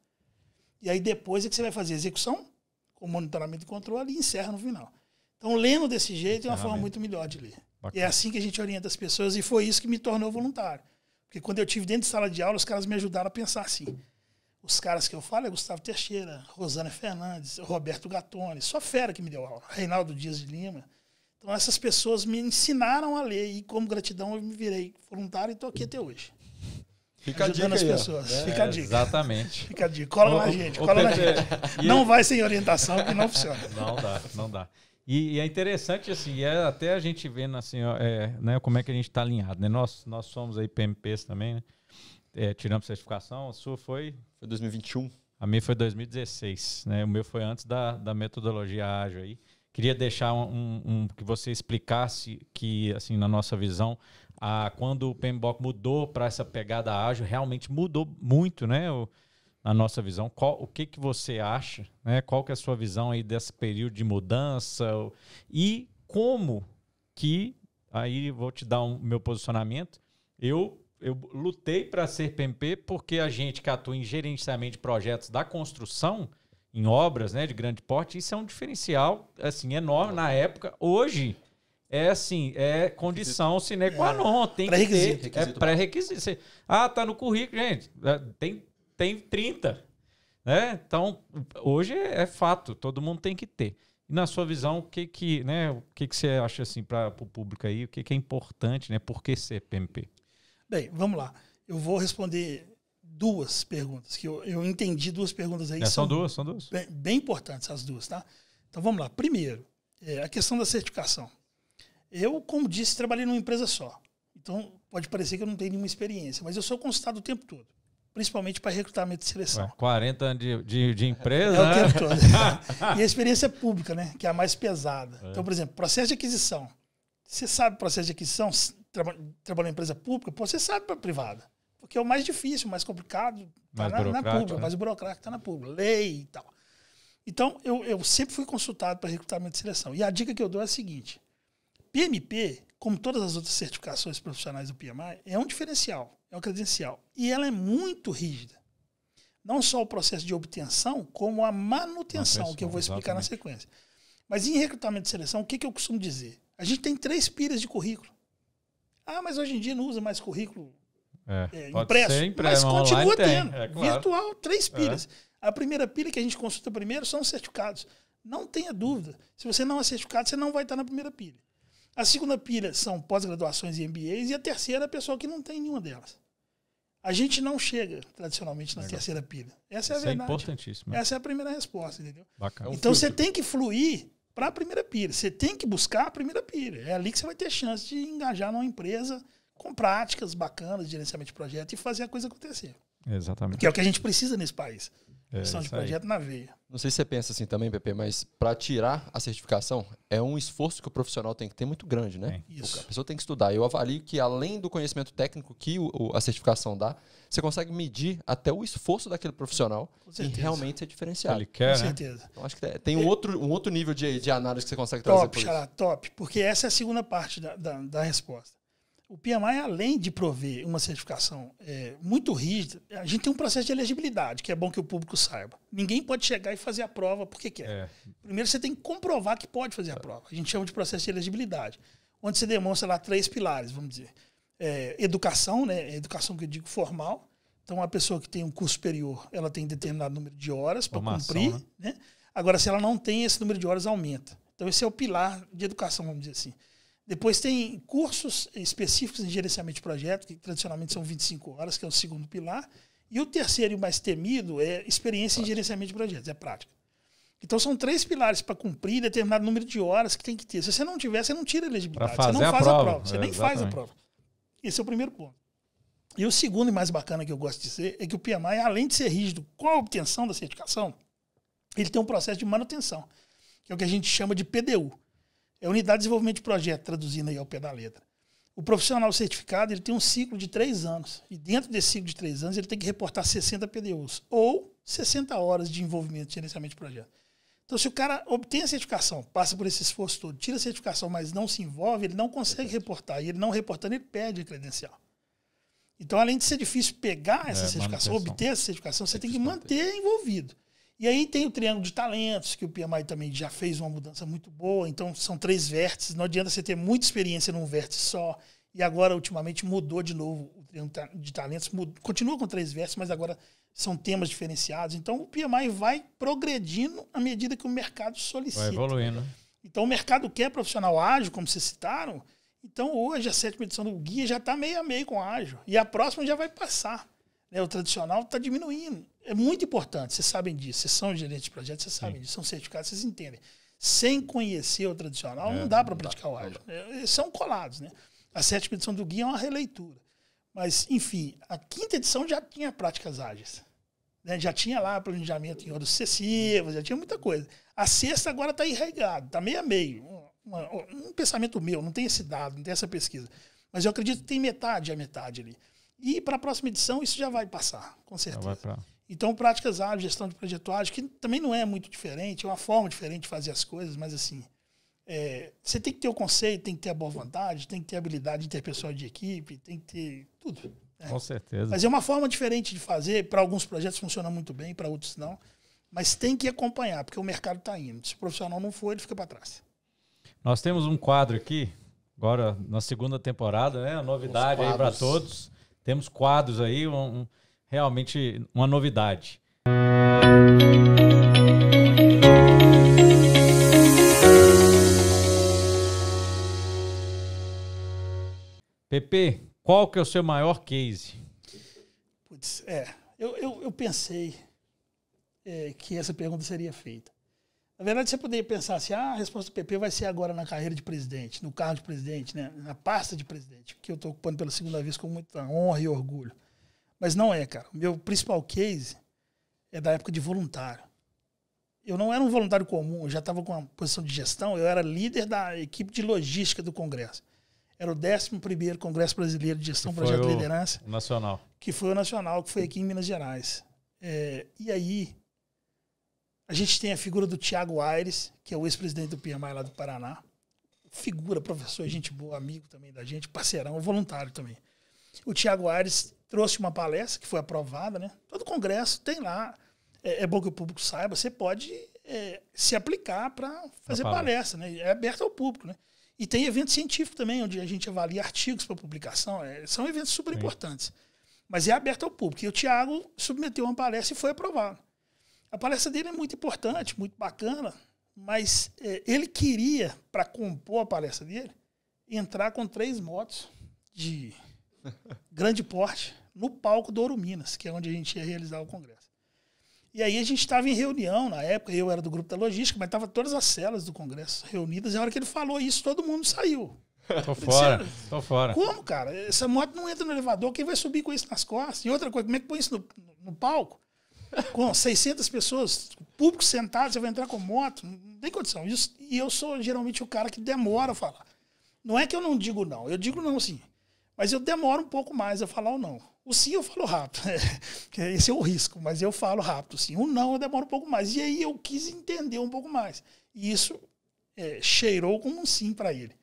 S3: E aí depois é que você vai fazer execução, com monitoramento e controle e encerra no final. Então, lendo desse jeito é uma forma muito melhor de ler. Bacana. É assim que a gente orienta as pessoas e foi isso que me tornou voluntário. Porque quando eu estive dentro de sala de aula, os caras me ajudaram a pensar assim. Os caras que eu falo é Gustavo Teixeira, Rosana Fernandes, Roberto Gattoni, só fera que me deu aula, Reinaldo Dias de Lima. Então essas pessoas me ensinaram a ler e como gratidão eu me virei voluntário e estou aqui até hoje.
S2: Fica ajudando
S3: as pessoas. Fica a dica.
S1: Exatamente.
S3: Fica a dica. Cola na gente, cola na gente. Não vai sem orientação que não funciona.
S1: Não dá. E é interessante, assim, até a gente vendo assim, né, como é que a gente está alinhado. Né? Nós somos aí PMPs também, né? Tiramos certificação, a sua foi
S2: 2021.
S1: A minha foi 2016, né? O meu foi antes da metodologia ágil aí. Queria deixar que você explicasse que, assim, na nossa visão, quando o PMBOK mudou para essa pegada ágil, realmente mudou muito, né? Na nossa visão. O que você acha, né? Qual que é a sua visão aí desse período de mudança e como que, aí vou te dar o meu posicionamento, eu lutei para ser PMP porque a gente que atua em gerenciamento de projetos da construção, em obras, né, de grande porte, isso é um diferencial assim, enorme na época. Hoje, é condição sine qua non. Tem que ter. É pré-requisito. Tá no currículo, gente. Tem 30. Né? Então, hoje é fato. Todo mundo tem que ter. E na sua visão, o que você acha assim, para o público aí? O que é importante, né? Por que ser PMP?
S3: Bem, vamos lá. Eu vou responder duas perguntas, que eu entendi duas perguntas aí.
S1: São duas.
S3: Bem importantes as duas, tá? Então vamos lá. Primeiro, a questão da certificação. Eu, como disse, trabalhei numa empresa só. Então pode parecer que eu não tenho nenhuma experiência, mas eu sou consultado o tempo todo. Principalmente para recrutamento e seleção.
S1: 40 anos de empresa,
S3: o tempo todo. E a experiência pública, né? Que é a mais pesada. Então, por exemplo, processo de aquisição. Você sabe processo de aquisição, trabalhou em empresa pública, você sabe para privada. Porque é o mais difícil, mais complicado, tá na pública, mais burocrático está na pública, lei e tal. Então, eu sempre fui consultado para recrutamento e seleção. E a dica que eu dou é a seguinte. PMP, como todas as outras certificações profissionais do PMI, é um diferencial. É uma credencial. E ela é muito rígida. Não só o processo de obtenção, como a manutenção, que eu vou explicar na sequência. Mas em recrutamento e seleção, o que eu costumo dizer? A gente tem 3 pilhas de currículo. Ah, mas hoje em dia não usa mais currículo impresso. Mas continua tendo. Claro. Virtual, 3 pilhas. A primeira pilha que a gente consulta primeiro são os certificados. Não tenha dúvida. Se você não é certificado, você não vai estar na primeira pilha. A segunda pilha são pós-graduações e MBAs, e a terceira é a pessoa que não tem nenhuma delas. A gente não chega, tradicionalmente, na terceira pilha. Essa é a verdade.
S1: É importantíssimo.
S3: Essa é a primeira resposta, entendeu?
S1: Bacana.
S3: Então você tem que fluir para a primeira pilha. Você tem que buscar a primeira pilha. É ali que você vai ter chance de engajar numa empresa com práticas bacanas de gerenciamento de projeto e fazer a coisa acontecer.
S1: Exatamente.
S3: Que é o que a gente precisa nesse país. Gestão de projeto na veia.
S2: Não sei se você pensa assim também, Pepe, mas para tirar a certificação é um esforço que o profissional tem que ter muito grande, né?
S3: Isso.
S2: A pessoa tem que estudar. Eu avalio que além do conhecimento técnico que a certificação dá, você consegue medir até o esforço daquele profissional e realmente ser diferenciado.
S1: Ele quer,
S3: com certeza.
S2: Então, acho que tem um outro nível de análise que você consegue trazer por isso.
S3: Top, porque essa é a segunda parte da resposta. O PMI, além de prover uma certificação muito rígida, a gente tem um processo de elegibilidade, que é bom que o público saiba. Ninguém pode chegar e fazer a prova porque quer. Primeiro você tem que comprovar que pode fazer a prova. A gente chama de processo de elegibilidade, onde você demonstra lá 3 pilares, vamos dizer. Educação, né? Educação que eu digo formal. Então, a pessoa que tem um curso superior, ela tem determinado número de horas para cumprir. Né? Agora, se ela não tem, esse número de horas aumenta. Então, esse é o pilar de educação, vamos dizer assim. Depois tem cursos específicos em gerenciamento de projeto, que tradicionalmente são 25 horas, que é o segundo pilar. E o terceiro e o mais temido é experiência em gerenciamento de projetos, é prática. Então são 3 pilares para cumprir determinado número de horas que tem que ter. Se você não tiver, você não tira a elegibilidade. Você não faz a prova. Você nem faz a prova. Esse é o primeiro ponto. E o segundo e mais bacana que eu gosto de dizer é que o PMI, além de ser rígido com a obtenção da certificação, ele tem um processo de manutenção, que é o que a gente chama de PDU. É Unidade de Desenvolvimento de Projeto, traduzindo aí ao pé da letra. O profissional certificado ele tem um ciclo de 3 anos. E dentro desse ciclo de 3 anos, ele tem que reportar 60 PDUs, ou 60 horas de envolvimento de gerenciamento de projeto. Então, se o cara obtém a certificação, passa por esse esforço todo, tira a certificação, mas não se envolve, ele não consegue reportar. E ele não reportando, ele perde a credencial. Então, além de ser difícil pegar essa certificação, obter essa certificação, você tem que manter envolvido. E aí tem o triângulo de talentos, que o PMI também já fez uma mudança muito boa. Então, são 3 vértices. Não adianta você ter muita experiência num vértice só. E agora, ultimamente, mudou de novo o triângulo de talentos. Continua com 3 vértices, mas agora são temas diferenciados. Então, o PMI vai progredindo à medida que o mercado solicita.
S1: Vai evoluindo.
S3: Então, o mercado quer profissional ágil, como vocês citaram. Então, hoje, a 7ª edição do Guia já está meio a meio com ágil. E a próxima já vai passar. O tradicional está diminuindo. É muito importante, vocês sabem disso. Vocês são gerentes de projetos, vocês sabem disso. São certificados, vocês entendem. Sem conhecer o tradicional, não dá para praticar o ágil. Eles são colados, né? A 7ª edição do Guia é uma releitura. Mas, enfim, a 5ª edição já tinha práticas ágeis. Né? Já tinha lá planejamento em horas sucessivas, já tinha muita coisa. A 6ª agora está irregado, está meio a meio. Um pensamento meu, não tem esse dado, não tem essa pesquisa. Mas eu acredito que tem metade a metade ali. E para a próxima edição isso já vai passar, com certeza. Então, práticas ágeis, gestão de projeto ágil, que também não é muito diferente, é uma forma diferente de fazer as coisas, mas assim, você tem que ter o conceito, tem que ter a boa vontade, tem que ter a habilidade interpessoal de equipe, tem que ter tudo. Né?
S1: Com certeza.
S3: Mas é uma forma diferente de fazer, para alguns projetos funciona muito bem, para outros não, mas tem que acompanhar, porque o mercado está indo. Se o profissional não for, ele fica para trás.
S1: Nós temos um quadro aqui, agora na 2ª temporada, né? A novidade aí para todos. Temos quadros aí, realmente uma novidade. Pepe, qual que é o seu maior case?
S3: Putz, Eu pensei que essa pergunta seria feita. Na verdade, você poderia pensar assim, a resposta do PP vai ser agora na carreira de presidente, no cargo de presidente, né? Na pasta de presidente, que eu estou ocupando pela segunda vez com muita honra e orgulho. Mas não é, cara. O meu principal case é da época de voluntário. Eu não era um voluntário comum, eu já estava com uma posição de gestão, eu era líder da equipe de logística do Congresso. Era o 11º Congresso Brasileiro de Gestão, Projeto de Liderança.
S1: Nacional.
S3: Que foi o Nacional, que foi aqui em Minas Gerais. E aí, a gente tem a figura do Tiago Aires, que é o ex-presidente do PMI lá do Paraná. Figura, professor, gente boa, amigo também da gente, parceirão, voluntário também. O Tiago Aires trouxe uma palestra que foi aprovada, né? Todo congresso tem lá. É bom que o público saiba, você pode se aplicar para fazer palestra, né? É aberto ao público, né? E tem evento científico também, onde a gente avalia artigos para publicação. São eventos super importantes. Mas é aberto ao público. E o Tiago submeteu uma palestra e foi aprovado. A palestra dele é muito importante, muito bacana, mas ele queria, para compor a palestra dele, entrar com 3 motos de grande porte no palco do Ouro Minas, que é onde a gente ia realizar o congresso. E aí a gente estava em reunião, na época eu era do grupo da logística, mas estavam todas as celas do congresso reunidas, e a hora que ele falou isso, todo mundo saiu.
S1: Tô fora.
S3: Como, cara? Essa moto não entra no elevador, quem vai subir com isso nas costas? E outra coisa, como é que põe isso no palco? Com 600 pessoas, público sentado, você vai entrar com moto? Não tem condição. E eu sou geralmente o cara que demora a falar. Não é que eu não digo não, eu digo não sim. Mas eu demoro um pouco mais a falar o não. O sim eu falo rápido, esse é o risco, mas eu falo rápido sim. O não eu demoro um pouco mais. E aí eu quis entender um pouco mais. E isso cheirou como um sim para ele.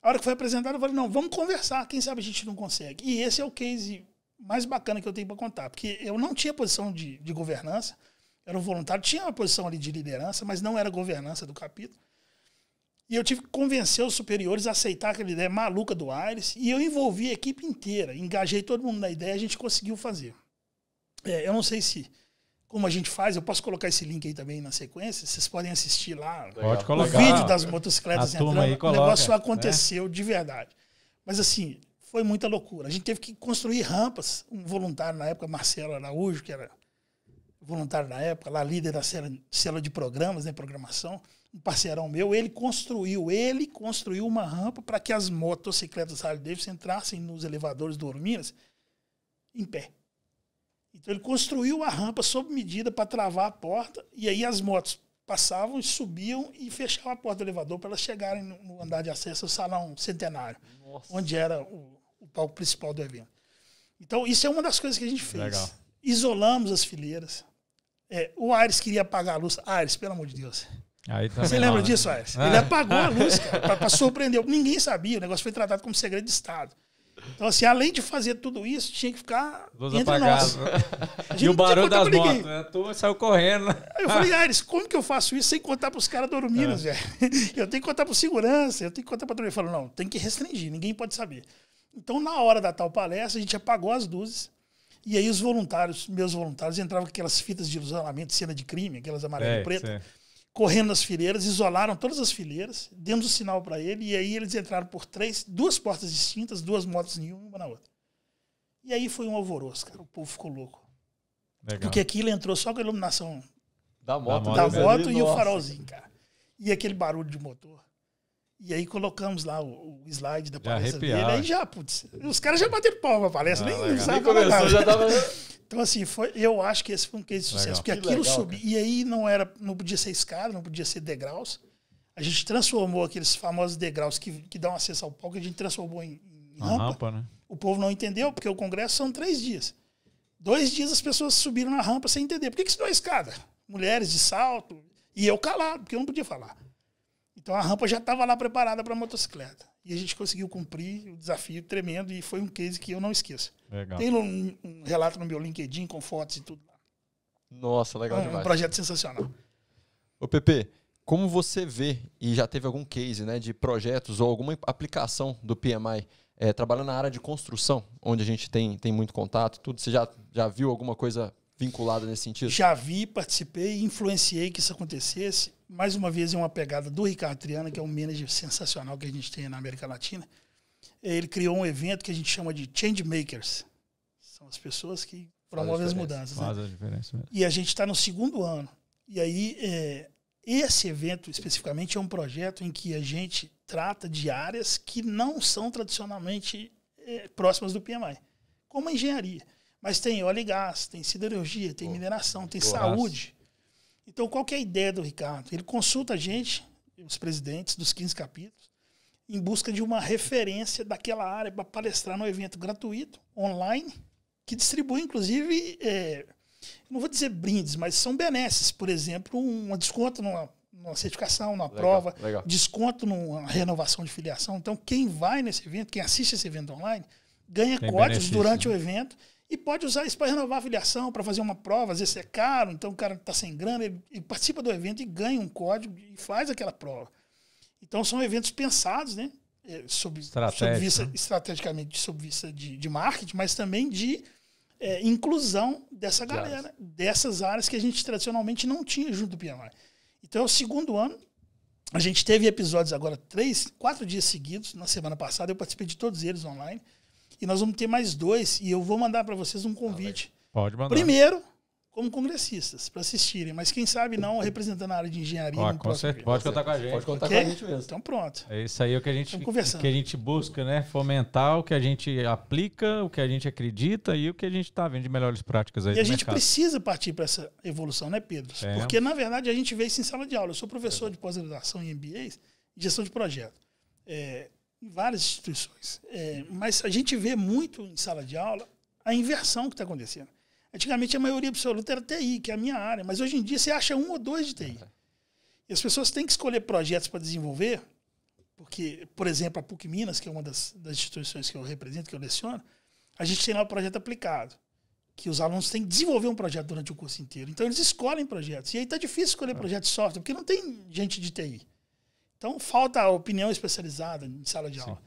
S3: A hora que foi apresentado, eu falei, não, vamos conversar, quem sabe a gente não consegue. E esse é o case mais bacana que eu tenho para contar, porque eu não tinha posição de governança, era um voluntário, tinha uma posição ali de liderança, mas não era governança do capítulo. E eu tive que convencer os superiores a aceitar aquela ideia maluca do Aires, e eu envolvi a equipe inteira, engajei todo mundo na ideia, a gente conseguiu fazer. Eu não sei se, como a gente faz, eu posso colocar esse link aí também na sequência, vocês podem assistir lá o vídeo das motocicletas entrando, o negócio aconteceu de verdade. Mas assim, foi muita loucura. A gente teve que construir rampas, um voluntário na época, Marcelo Araújo, que era voluntário na época, lá líder da célula de programas, né, programação, um parceirão meu, ele construiu uma rampa para que as motocicletas Harley Davidson entrassem nos elevadores do Ouro Minas em pé. Então ele construiu a rampa sob medida para travar a porta, e aí as motos passavam, subiam e fechavam a porta do elevador para elas chegarem no andar de acesso ao Salão Centenário, onde era o palco principal do evento. Então isso é uma das coisas que a gente fez.
S1: Legal.
S3: Isolamos as fileiras. O Aires queria apagar a luz. Aires, pelo amor de Deus. Você lembra disso, Aires? Ele apagou a luz, cara, para surpreender. Ninguém sabia, o negócio foi tratado como segredo de Estado. Então, assim, além de fazer tudo isso, tinha que ficar
S1: luz
S3: entre
S1: apagada.
S3: Nós.
S1: E o barulho das motos, né? Tu saiu correndo.
S3: Aí eu falei, Aires, como que eu faço isso sem contar para os caras do Ouro Minas, velho? Eu tenho que contar para o segurança, eu tenho que contar para todo mundo. Ele falou, não, tem que restringir, ninguém pode saber. Então, na hora da tal palestra, a gente apagou as luzes. E aí os voluntários, meus voluntários, entravam com aquelas fitas de isolamento, cena de crime, aquelas amarelo e preto, correndo nas fileiras, isolaram todas as fileiras, demos o sinal para ele, e aí eles entraram por 2 portas distintas, 2 motos em uma na outra. E aí foi um alvoroço, cara, o povo ficou louco. Legal. Porque aquilo entrou só com a iluminação da moto e o farolzinho, cara. E aquele barulho de motor. E aí colocamos lá o slide da palestra dele, aí já, putz, os caras já bateram palma a palestra, nem sabe começou, já tava... Então, assim, eu acho que esse foi um case de sucesso, porque aquilo subiu, e aí não podia ser escada, não podia ser degraus. A gente transformou aqueles famosos degraus que dão acesso ao palco, a gente transformou em rampa. Né? O povo não entendeu, porque o congresso são 3 dias. 2 dias as pessoas subiram na rampa sem entender. Por que isso não é escada? Mulheres de salto, e eu calado, porque eu não podia falar. Então a rampa já estava lá preparada para a motocicleta. E a gente conseguiu cumprir o desafio tremendo, e foi um case que eu não esqueço. Legal. Tem um relato no meu LinkedIn com fotos e tudo.
S2: Nossa, legal demais.
S3: Um projeto sensacional.
S2: Ô Pepe, como você vê, e já teve algum case, né, de projetos ou alguma aplicação do PMI trabalhando na área de construção, onde a gente tem muito contato, tudo, você já viu alguma coisa vinculada nesse sentido?
S3: Já vi, participei e influenciei que isso acontecesse. Mais uma vez, é uma pegada do Ricardo Triana, que é um manager sensacional que a gente tem na América Latina. Ele criou um evento que a gente chama de Change Makers. São as pessoas que promove as mudanças.
S1: Faz
S3: né?
S1: a diferença mesmo.
S3: E a gente está no 2º ano. E aí, esse evento especificamente é um projeto em que a gente trata de áreas que não são tradicionalmente próximas do PMI, como a engenharia. Mas tem óleo e gás, tem siderurgia, tem mineração, tem saúde. Então, qual que é a ideia do Ricardo? Ele consulta a gente, os presidentes dos 15 capítulos, em busca de uma referência daquela área para palestrar no evento gratuito, online, que distribui, inclusive, não vou dizer brindes, mas são benesses. Por exemplo, um desconto numa certificação, numa prova, desconto numa renovação de filiação. Então, quem vai nesse evento, quem assiste esse evento online, ganha códigos durante o evento e pode usar isso para renovar a filiação, para fazer uma prova. Às vezes é caro, então o cara está sem grana, ele participa do evento e ganha um código e faz aquela prova. Então, são eventos pensados, né? Estrategicamente, sob vista de marketing, mas também de inclusão dessa galera, dessas áreas que a gente tradicionalmente não tinha junto do PMI. Então, é o 2º ano. A gente teve episódios agora 4 dias seguidos. Na semana passada eu participei de todos eles online. E nós vamos ter mais 2. E eu vou mandar para vocês um convite.
S1: Pode mandar.
S3: Primeiro, como congressistas, para assistirem. Mas quem sabe não representando a área de engenharia.
S1: Pode contar com a gente.
S2: Pode contar com a gente mesmo.
S3: Então pronto.
S1: É isso aí o que a gente busca, né? Fomentar o que a gente aplica, o que a gente acredita e o que a gente está vendo de melhores práticas aí.
S3: E a gente precisa partir para essa evolução, né, Pedro? Porque, na verdade, a gente vê isso em sala de aula. Eu sou professor de pós-graduação em MBAs e gestão de projeto. Em várias instituições. Mas a gente vê muito em sala de aula a inversão que está acontecendo. Antigamente, a maioria absoluta era TI, que é a minha área. Mas hoje em dia, você acha 1 ou 2 de TI. E as pessoas têm que escolher projetos para desenvolver, porque, por exemplo, a PUC Minas, que é uma das instituições que eu represento, que eu leciono, a gente tem lá o projeto aplicado, que os alunos têm que desenvolver um projeto durante o curso inteiro. Então, eles escolhem projetos. E aí está difícil escolher projeto de software, porque não tem gente de TI. Então, falta a opinião especializada em sala de aula. Sim.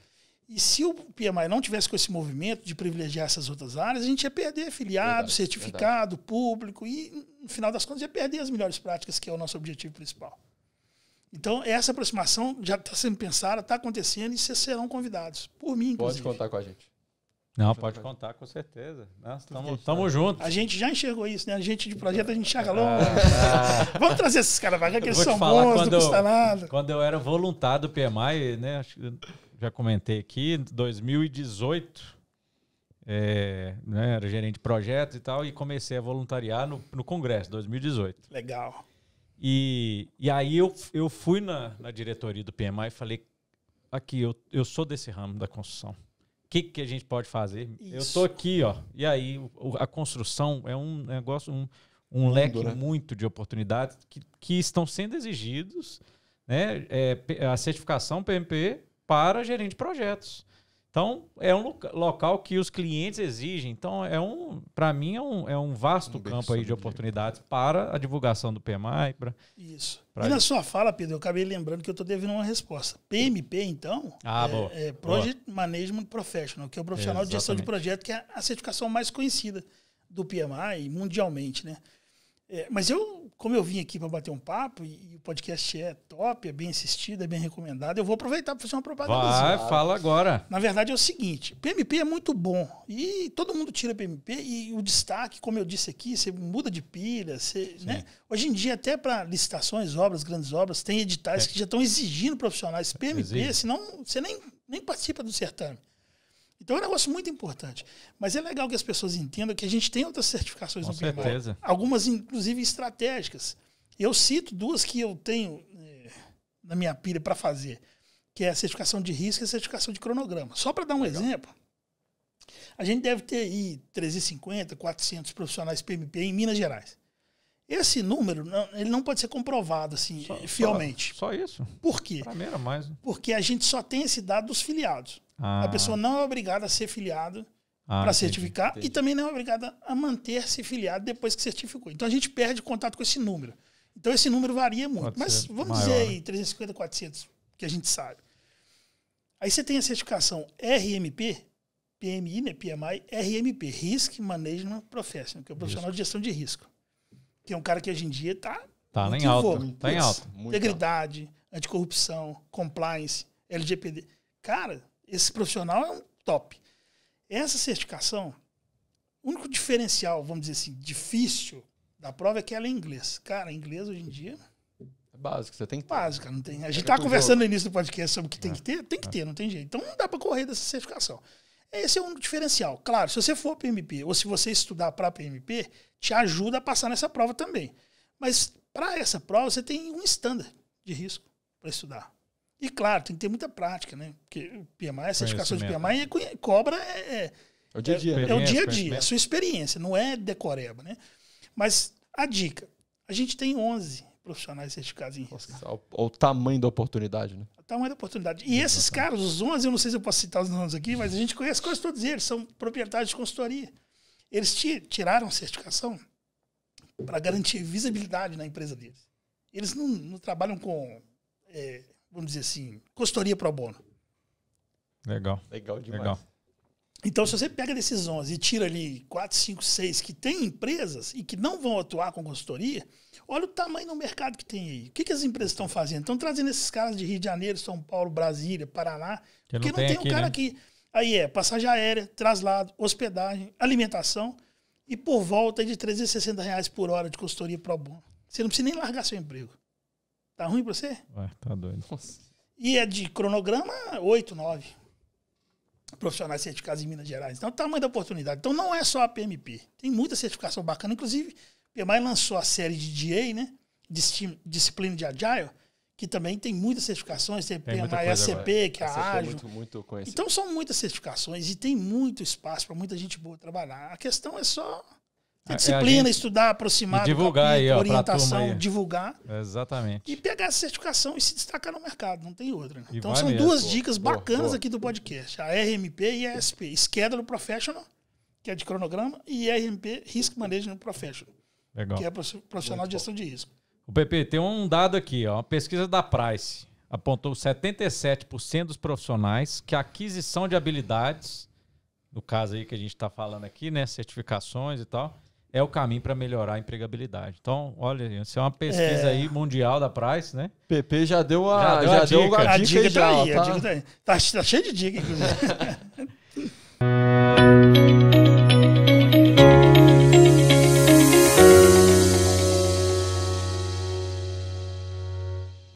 S3: E se o PMI não tivesse com esse movimento de privilegiar essas outras áreas, a gente ia perder afiliado, certificado, público e, no final das contas, ia perder as melhores práticas, que é o nosso objetivo principal. Então, essa aproximação já está sendo pensada, está acontecendo e vocês serão convidados. Por mim, inclusive.
S2: Pode contar com a gente.
S1: Não, pode contar, com certeza. Estamos juntos.
S3: A gente já enxergou isso, né? A gente de projeto, a gente enxerga longe. Vamos trazer esses caras para cá, que eles são bons, não custa nada.
S1: Quando eu era voluntário do PMI, né? Acho que já comentei aqui, em 2018, né, era gerente de projetos e tal, e comecei a voluntariar no Congresso, 2018.
S3: Legal.
S1: E aí eu fui na diretoria do PMI e falei, aqui, eu sou desse ramo da construção. O que a gente pode fazer? Isso. Eu estou aqui, ó. E aí, a construção é um negócio, um leque, né, muito de oportunidades que estão sendo exigidos, né? A certificação PMP para gerente de projetos. Então, é um local que os clientes exigem. Então, para mim, é um vasto campo aí de oportunidades para a divulgação do PMI.
S3: Isso. E na sua fala, Pedro, eu acabei lembrando que eu estou devendo uma resposta. PMP, então, é Project Management Professional, que é o profissional de gestão de projeto, que é a certificação mais conhecida do PMI mundialmente, né? Mas como eu vim aqui para bater um papo, e o podcast é top, é bem assistido, é bem recomendado, eu vou aproveitar para fazer uma propaganda.
S1: Fala agora.
S3: Na verdade é o seguinte, PMP é muito bom, e todo mundo tira PMP, e o destaque, como eu disse aqui, você muda de pilha, né? Hoje em dia, até para licitações, grandes obras, tem editais que já estão exigindo profissionais PMP, senão você nem participa do certame. Então é um negócio muito importante. Mas é legal que as pessoas entendam que a gente tem outras certificações no PMI. Algumas, inclusive, estratégicas. Eu cito 2 que eu tenho na minha pilha para fazer, que é a certificação de risco e a certificação de cronograma. Só para dar um exemplo, a gente deve ter aí 350, 400 profissionais PMP em Minas Gerais. Esse número ele não pode ser comprovado assim, fielmente.
S1: Só isso?
S3: Por quê?
S1: Para mim era mais.
S3: Porque a gente só tem esse dado dos filiados. A pessoa não é obrigada a ser filiado para certificar e também não é obrigada a manter-se filiado depois que certificou. Então a gente perde contato com esse número. Então esse número varia muito. Mas vamos dizer aí 350, 400, que a gente sabe. Aí você tem a certificação RMP, PMI, né, PMI, RMP, Risk Management Professional, que é o profissional de gestão de risco. Que é um cara que hoje em dia está
S1: em alta. Está em alta.
S3: Integridade, anticorrupção, compliance, LGPD. Cara, esse profissional é um top. Essa certificação, O único diferencial, vamos dizer assim, difícil da prova é que ela é em inglês. Cara, inglês hoje em dia...
S2: É básico, você tem que ter.
S3: Básica, não tem. A gente estava conversando no início do podcast sobre o que tem que ter, não tem jeito. Então não dá para correr dessa certificação. Esse é um diferencial. Claro, se você for PMP ou se você estudar para PMP, te ajuda a passar nessa prova também. Mas para essa prova você tem um standard de risco para estudar. E claro, tem que ter muita prática, né? Porque o PMI, a certificação de PMI cobra
S2: é o dia a dia.
S3: É o dia a dia, a sua experiência, não é decoreba, né? Mas a dica, a gente tem 11 profissionais certificados em risco.
S2: O tamanho da oportunidade, né?
S3: O tamanho da oportunidade. E esses caras, os 11, eu não sei se eu posso citar os nomes aqui, mas a gente conhece quase todos eles, são proprietários de consultoria. Eles tiraram certificação para garantir visibilidade na empresa deles. Eles não trabalham com, vamos dizer assim, consultoria pro bono.
S1: Legal.
S2: Legal demais.
S1: Legal.
S3: Então, se você pega desses 11 e tira ali 4, 5, 6 que têm empresas e que não vão atuar com consultoria, olha o tamanho do mercado que tem aí. O que as empresas estão fazendo? Estão trazendo esses caras de Rio de Janeiro, São Paulo, Brasília, Paraná, porque não tem um cara aqui. Aí passagem aérea, traslado, hospedagem, alimentação e por volta de R$360 por hora de consultoria pro bono. Você não precisa nem largar seu emprego. Tá ruim para você?
S1: Ué, tá doido.
S2: Nossa.
S3: E é de cronograma 8, 9. Profissionais certificados em Minas Gerais. Então, o tamanho da oportunidade. Então, não é só a PMP. Tem muita certificação bacana. Inclusive, o PMI lançou a série de DA, né? Disciplina de Agile, que também tem muitas certificações. Tem PMI ACP, que é a Ágil.
S2: Muito conhecido.
S3: Então, são muitas certificações e tem muito espaço para muita gente boa trabalhar. A questão é só ter disciplina, estudar, aproximar,
S1: divulgar
S3: capítulo,
S1: aí,
S3: orientação, divulgar.
S1: Exatamente.
S3: E pegar essa certificação e se destacar no mercado, não tem outra. Né?
S1: E
S3: Então são
S1: mesmo.
S3: duas dicas bacanas
S2: boa.
S3: aqui do podcast. A RMP e a SP. Schedule Professional, que é de cronograma, e RMP, Risk Management Professional,
S1: Legal.
S3: que é profissional de gestão de risco.
S1: O PP, tem um dado aqui, ó, uma pesquisa da Price apontou 77% dos profissionais que a aquisição de habilidades, no caso aí que a gente está falando aqui, né, certificações e tal, é o caminho para melhorar a empregabilidade. Então, olha, isso é uma pesquisa aí mundial da Price, né?
S2: PP já deu
S1: a dica.
S3: A dica
S2: já,
S3: tá aí,
S2: tá?
S3: a dica tá aí. Tá cheio de dica, inclusive.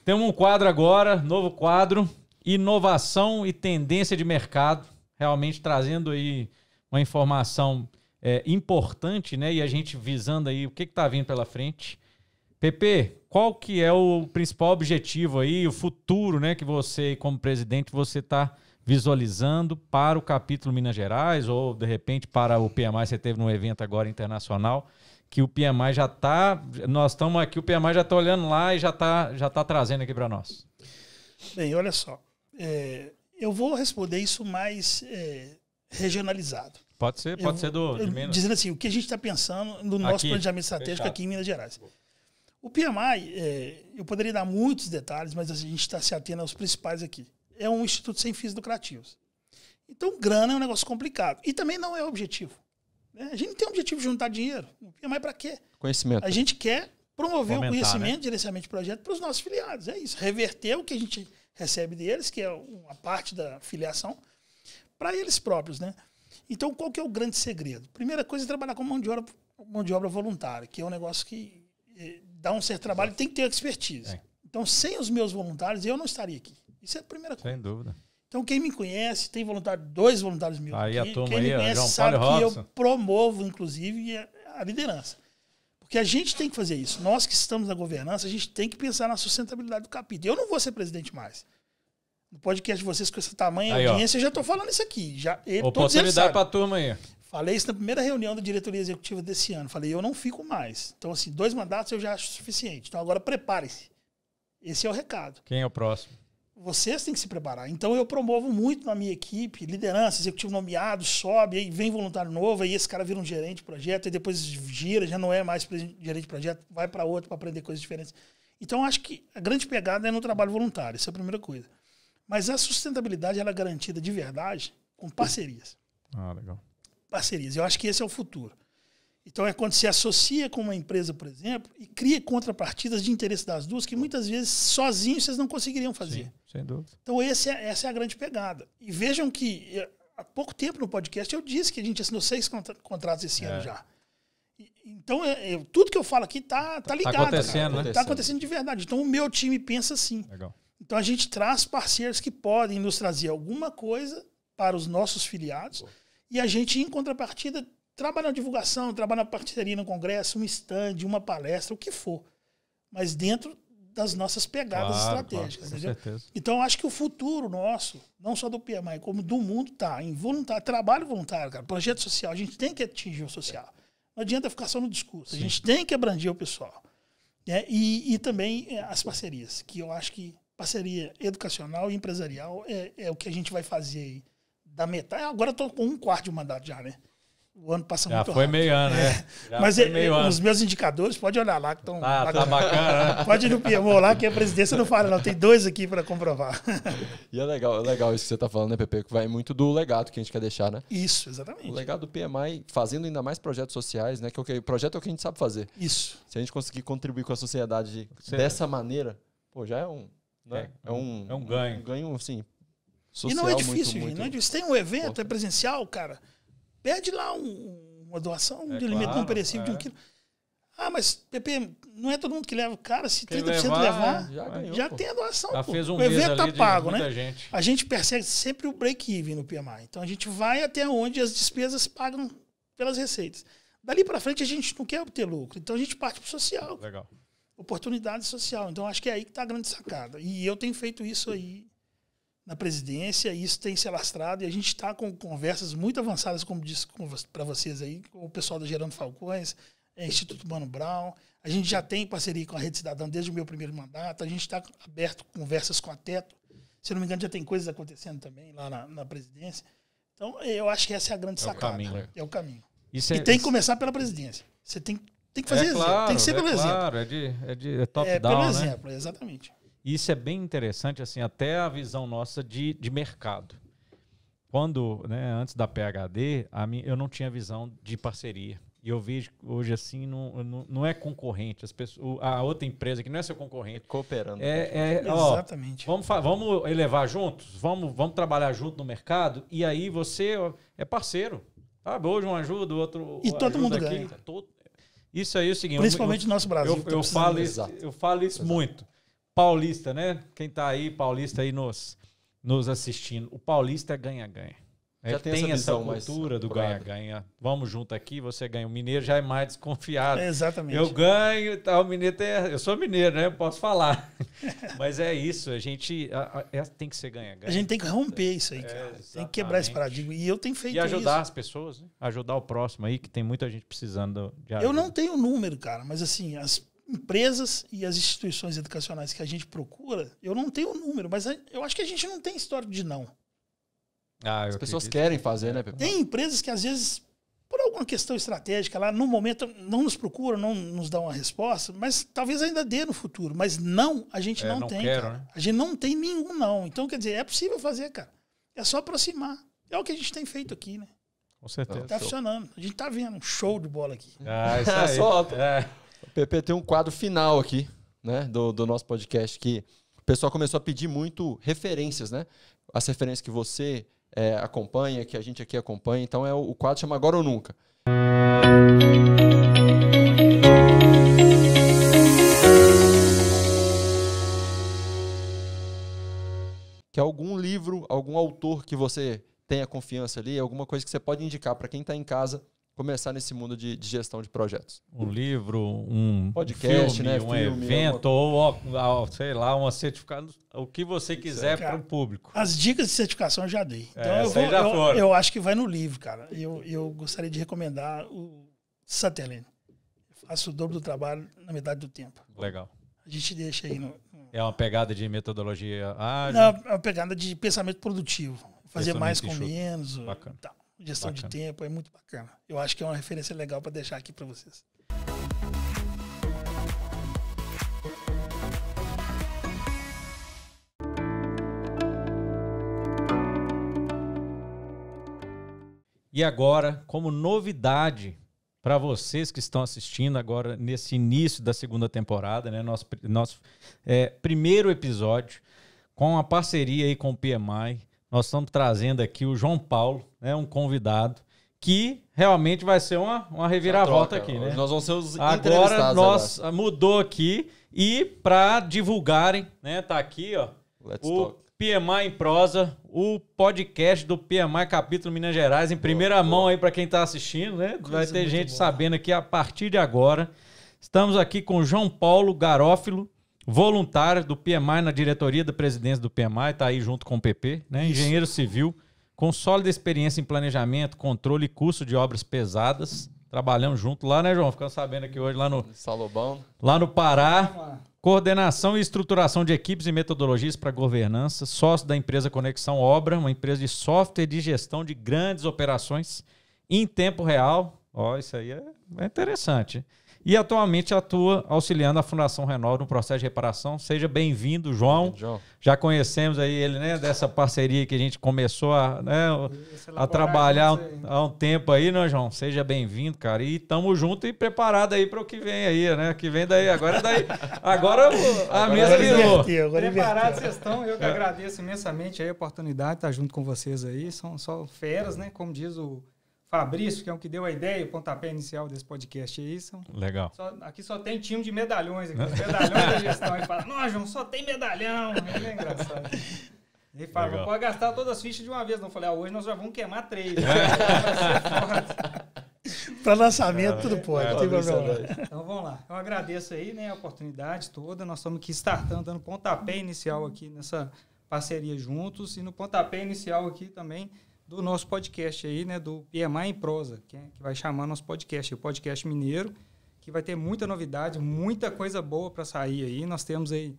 S1: Temos um quadro agora, novo quadro, inovação e tendência de mercado, realmente trazendo aí uma informação importante, né? E a gente visando aí o que está vindo pela frente. PP, qual que é o principal objetivo aí, o futuro, né, que você, como presidente, você está visualizando para o capítulo Minas Gerais ou, de repente, para o PMI? Você teve num evento agora internacional que o PMI já está... Nós estamos aqui, o PMI já está olhando lá e já tá trazendo aqui para nós.
S3: Bem, olha só. Eu vou responder isso mais regionalizado.
S1: Pode ser de Minas.
S3: Dizendo assim, o que a gente está pensando no nosso planejamento estratégico aqui em Minas Gerais. O PMI, eu poderia dar muitos detalhes, mas a gente está se atendo aos principais aqui. É um instituto sem fins lucrativos. Então, grana é um negócio complicado. E também não é o objetivo. A gente não tem o objetivo de juntar dinheiro. O PMI para quê?
S2: Conhecimento.
S3: A gente quer promover o conhecimento,
S1: né?
S3: gerenciamento de projeto para os nossos filiados. É isso. Reverter o que a gente recebe deles, que é uma parte da filiação, para eles próprios, né? Então, qual que é o grande segredo? Primeira coisa é trabalhar com mão de obra voluntária, que é um negócio que dá um certo trabalho e tem que ter expertise. Então, sem os meus voluntários, eu não estaria aqui. Isso é a primeira coisa.
S1: Sem dúvida.
S3: Então, quem me conhece, tem voluntário, 2 voluntários meus
S1: aí
S3: aqui.
S1: A turma
S3: quem
S1: aí,
S3: me conhece
S1: João
S3: sabe
S1: Paulo
S3: que
S1: Robson.
S3: eu promovo, inclusive, a liderança. Porque a gente tem que fazer isso. Nós que estamos na governança, a gente tem que pensar na sustentabilidade do capítulo. Eu não vou ser presidente mais. No podcast de vocês, com esse tamanho e audiência, eu já estou falando isso aqui.
S1: Oportunidade para a turma aí.
S3: Falei isso na primeira reunião da diretoria executiva desse ano. Falei, eu não fico mais. Então, assim, 2 mandatos eu já acho suficiente. Então, agora prepare-se. Esse é o recado.
S1: Quem é o próximo?
S3: Vocês têm que se preparar. Então, eu promovo muito na minha equipe, liderança, executivo nomeado, sobe, aí vem voluntário novo, aí esse cara vira um gerente de projeto, e depois gira, já não é mais gerente de projeto, vai para outro para aprender coisas diferentes. Então, acho que a grande pegada é no trabalho voluntário. Essa é a primeira coisa. Mas a sustentabilidade ela é garantida de verdade com parcerias.
S1: Legal.
S3: Parcerias. Eu acho que esse é o futuro. Então é quando se associa com uma empresa, por exemplo, e cria contrapartidas de interesse das duas que muitas vezes sozinhos vocês não conseguiriam fazer.
S1: Sim, sem dúvida.
S3: Então essa é a grande pegada. E vejam que há pouco tempo no podcast eu disse que a gente assinou 6 contratos esse ano já. Então, tudo que eu falo aqui tá ligado. Tá
S1: acontecendo, né?
S3: Tá acontecendo de verdade. Então, o meu time pensa assim.
S1: Legal.
S3: Então, a gente traz parceiros que podem nos trazer alguma coisa para os nossos filiados e a gente, em contrapartida, trabalha na divulgação, trabalha na parceria no congresso, um stand, uma palestra, o que for. Mas dentro das nossas pegadas estratégicas.
S1: Com
S3: entendeu?
S1: certeza.
S3: Então, eu acho que o futuro nosso, não só do PMI, como do mundo, está em voluntário, trabalho voluntário, cara, projeto social. A gente tem que atingir o social. Não adianta ficar só no discurso. A gente tem que abranger o pessoal. Né? E também as parcerias, que eu acho que parceria educacional e empresarial é o que a gente vai fazer aí. Da metade. Agora eu estou com 1/4 de mandato já, né? O ano passa muito rápido.
S1: Já foi meio ano, né?
S3: Mas os meus indicadores, pode olhar lá que estão
S1: tá bacana. Né?
S3: Pode ir no PMO lá, que a presidência não fala, não. Tem 2 aqui para comprovar.
S2: E é legal isso que você está falando, né, Pepe? Que vai muito do legado que a gente quer deixar, né?
S3: Isso, exatamente.
S2: O legado do PMI, fazendo ainda mais projetos sociais, né? Que o projeto é o que a gente sabe fazer.
S3: Isso.
S2: Se a gente conseguir contribuir com a sociedade dessa maneira, pô, já é um... Né? É um ganho. Um ganho, assim, social.
S3: E não é difícil,
S2: muito...
S3: Não é difícil. Tem um evento, é presencial, cara. Pede lá uma doação de alimento não perecível de 1 quilo. Ah, mas, Pepe, não é todo mundo que leva. Cara, se 30% levar, já tem a doação.
S1: Já fez um
S3: o evento tá pago, né?
S1: Gente.
S3: A gente persegue sempre o break-even no PMI. Então, a gente vai até onde as despesas se pagam pelas receitas. Dali para frente, a gente não quer obter lucro. Então, a gente parte para o social.
S1: Legal.
S3: Oportunidade social. Então, acho que é aí que está a grande sacada. E eu tenho feito isso aí na presidência, e isso tem se alastrado, e a gente está com conversas muito avançadas, como disse para vocês aí, com o pessoal da Gerando Falcões, Instituto Mano Brown. A gente já tem parceria com a Rede Cidadã desde o meu primeiro mandato, a gente está aberto conversas com a Teto. Se não me engano, já tem coisas acontecendo também lá na presidência. Então, eu acho que essa é a grande sacada. É o caminho. E tem que começar pela presidência. Você tem que fazer exemplo. Tem que ser pelo exemplo.
S1: Claro, é top-down,
S3: pelo
S1: né?
S3: exemplo, exatamente.
S1: Isso é bem interessante, assim, até a visão nossa de mercado. Quando, né, antes da PhD, eu não tinha visão de parceria. E eu vejo hoje, assim, não é concorrente. A outra empresa que não é seu concorrente.
S2: Cooperando.
S3: Exatamente.
S1: Vamos elevar juntos? Vamos trabalhar junto no mercado? E aí você é parceiro. Sabe? Hoje um ajuda, o outro
S3: e todo mundo ganha.
S1: Isso aí é o seguinte.
S3: Principalmente no nosso Brasil.
S1: Eu falo isso muito. Paulista, né? Quem tá aí, paulista aí nos assistindo. O paulista é ganha-ganha.
S2: Já
S1: tem essa cultura do ganha-ganha. Vamos junto aqui, você ganha. O mineiro já é mais desconfiado.
S3: Exatamente.
S1: Eu ganho, tá, o mineiro eu sou mineiro, né? Eu posso falar. Mas é isso, a gente tem que ser ganha-ganha.
S3: A gente tem que romper isso aí, cara. Tem que quebrar esse paradigma. E eu tenho feito isso.
S1: E ajudar as pessoas, né? Ajudar o próximo aí, que tem muita gente precisando de ajuda.
S3: Eu não tenho número, cara, mas assim, as empresas e as instituições educacionais que a gente procura, eu não tenho número, mas eu acho que a gente não tem histórico de não.
S2: As pessoas querem fazer, né, Pepe?
S3: Tem empresas que às vezes, por alguma questão estratégica lá, no momento não nos procuram, não nos dão uma resposta, mas talvez ainda dê no futuro. Mas não, a gente não tem, cara. Né? A gente não tem nenhum não. Então, quer dizer, é possível fazer, cara. É só aproximar. É o que a gente tem feito aqui, né?
S1: Com certeza.
S3: Tá funcionando. A gente tá vendo um show de bola aqui.
S1: Isso aí.
S2: Solta. O Pepe tem um quadro final aqui, né, do nosso podcast, que o pessoal começou a pedir muito referências, né? As referências que você acompanha, que a gente aqui acompanha. Então o quadro chama Agora ou Nunca. Que é algum livro, algum autor que você tenha confiança ali, alguma coisa que você pode indicar para quem está em casa começar nesse mundo de gestão de projetos.
S1: Um livro, um
S2: podcast,
S1: filme,
S2: né?
S1: Um evento, ou sei lá, uma certificado, o que você quiser para o público.
S3: As dicas de certificação eu já dei. Então eu acho que vai no livro, cara. Eu gostaria de recomendar o Sutherland. Faço o dobro do trabalho na metade do tempo.
S1: Legal.
S3: A gente deixa aí
S1: É uma pegada de metodologia ágil?
S3: Não, é uma pegada de pensamento produtivo. Fazer mais com menos.
S1: Bacana.
S3: Tá. Gestão de tempo, é muito bacana. Eu acho que é uma referência legal para deixar aqui para vocês.
S1: E agora, como novidade para vocês que estão assistindo agora nesse início da segunda temporada, né, nosso primeiro episódio, com a parceria aí com o PMI, nós estamos trazendo aqui o João Paulo, né, um convidado que realmente vai ser uma reviravolta aqui, né?
S2: Nós vamos ser os
S1: agora nós mudou aqui e para divulgarem, né, tá aqui, ó, o PMI em Prosa, o podcast do PMI Capítulo Minas Gerais, em primeira mão aí para quem está assistindo, né? Vai ter gente sabendo aqui a partir de agora. Estamos aqui com o João Paulo Garófilo, voluntário do PMI na diretoria da presidência do PMI, está aí junto com o PP, né? Engenheiro civil, com sólida experiência em planejamento, controle e custo de obras pesadas. Trabalhamos junto lá, né, João? Ficamos sabendo aqui hoje lá no
S2: Salobão.
S1: Lá no Pará. Coordenação e estruturação de equipes e metodologias para governança. Sócio da empresa Conexão Obra, uma empresa de software de gestão de grandes operações em tempo real. Ó, isso aí é interessante. E atualmente atua auxiliando a Fundação Renova no processo de reparação. Seja bem-vindo, João. Já conhecemos aí ele, né, dessa parceria que a gente começou a trabalhar há um tempo aí, né, João? Seja bem-vindo, cara. E tamo junto e preparado aí para o que vem aí, né? Que vem daí. Agora a mesa virou.
S4: Preparados vocês estão. Eu que agradeço imensamente aí a oportunidade de estar junto com vocês aí. São só feras, né? Como diz o Fabrício, que é o que deu a ideia, o pontapé inicial desse podcast aí.
S1: Legal.
S4: Aqui só tem time de medalhões. Aqui, os medalhões da gestão. Ele fala, não, João, só tem medalhão. Ele é engraçado. Ele fala, não pode gastar todas as fichas de uma vez. Não, eu falei, hoje nós já vamos queimar 3.
S3: Para lançamento, tudo pode.
S4: Então vamos lá. Eu agradeço aí, né, a oportunidade toda. Nós estamos aqui startando, dando pontapé inicial aqui nessa parceria juntos. E no pontapé inicial aqui também do nosso podcast aí, né, do PMI em Prosa, que vai chamar nosso podcast, o podcast mineiro, que vai ter muita novidade, muita coisa boa para sair aí. Nós temos aí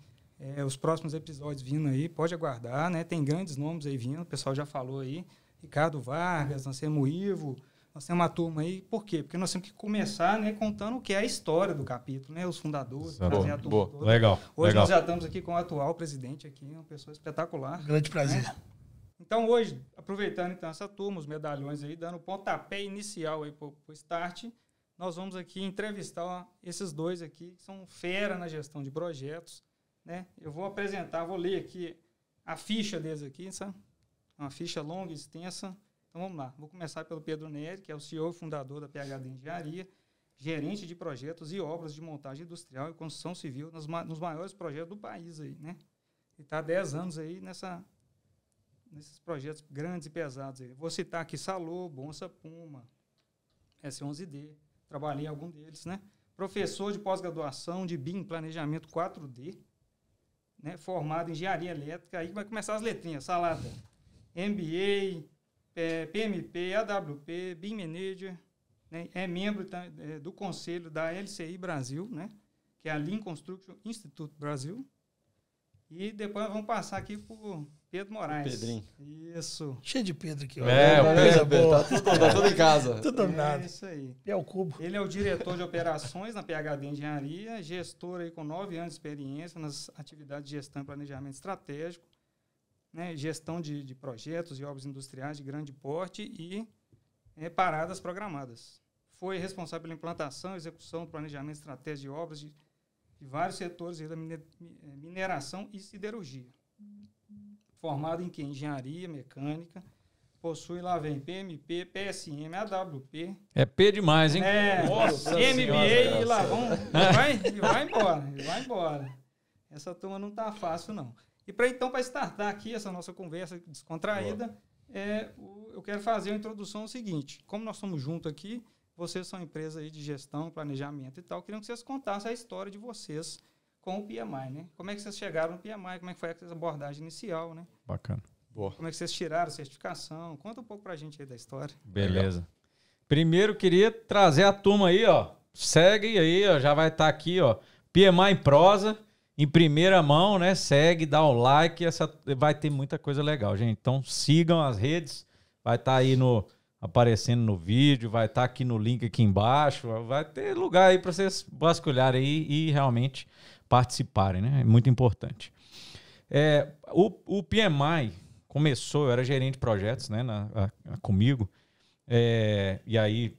S4: os próximos episódios vindo aí, pode aguardar, né? Tem grandes nomes aí vindo, o pessoal já falou aí, Ricardo Vargas, nós temos o Ivo, nós temos uma turma aí. Por quê? Porque nós temos que começar, né, contando o que é a história do capítulo, né? Os fundadores, trazer a turma toda.
S1: Legal.
S4: Hoje nós já estamos aqui com o atual presidente aqui, uma pessoa espetacular.
S3: Grande prazer.
S4: Né? Então, hoje, aproveitando então essa turma, os medalhões aí, dando o pontapé inicial aí para o start, nós vamos aqui entrevistar esses dois aqui, que são fera na gestão de projetos, né? Eu vou apresentar, vou ler aqui a ficha deles aqui, sabe? Uma ficha longa e extensa. Então, vamos lá. Vou começar pelo Pedro Neri, que é o CEO e fundador da PhD Engenharia, gerente de projetos e obras de montagem industrial e construção civil nos maiores projetos do país aí, né? E está há 10 anos aí nesses projetos grandes e pesados aí. Vou citar aqui Salô, Bonsa Puma, S11D, trabalhei em algum deles, né? Professor de pós-graduação de BIM, Planejamento 4D, né? Formado em Engenharia Elétrica, aí vai começar as letrinhas, salada. MBA, PMP, AWP, BIM Manager, né? É membro do conselho da LCI Brasil, né? Que é a Lean Construction Institute Brasil. E depois vamos passar aqui por Pedro Moraes.
S2: Pedrinho.
S4: Isso.
S3: Cheio de Pedro aqui.
S2: Tá tudo em casa.
S3: Tudo dominado.
S4: É isso aí.
S3: É o cubo.
S4: Ele é o diretor de operações na PhD Engenharia, gestor aí com 9 anos de experiência nas atividades de gestão e planejamento estratégico, né, gestão de projetos e obras industriais de grande porte e paradas programadas. Foi responsável pela implantação e execução do planejamento estratégico de obras de vários setores da mineração e siderurgia. Formado em Engenharia Mecânica, possui lá vem PMP, PSM, AWP.
S1: É P demais, hein?
S4: Nossa MBA e lá vão. E vai embora. Essa turma não tá fácil, não. E para startar aqui essa nossa conversa descontraída, eu quero fazer a introdução seguinte. Como nós somos juntos aqui, vocês são empresa aí de gestão, planejamento e tal, queriam que vocês contassem a história de vocês com o PMI, né? Como é que vocês chegaram no PMI, como é que foi a abordagem inicial, né?
S1: Bacana.
S2: Boa.
S4: Como é que vocês tiraram a certificação? Conta um pouco pra gente aí da história.
S1: Beleza. Legal. Primeiro, queria trazer a turma aí, ó. Segue aí, ó. Já vai estar aqui, ó. PMI em Prosa, em primeira mão, né? Segue, dá o like. Vai ter muita coisa legal, gente. Então, sigam as redes. Vai estar aí aparecendo no vídeo, vai estar aqui no link aqui embaixo, vai ter lugar aí para vocês vasculharem aí e realmente participarem, né? É muito importante. O PMI começou, eu era gerente de projetos, né, comigo, e aí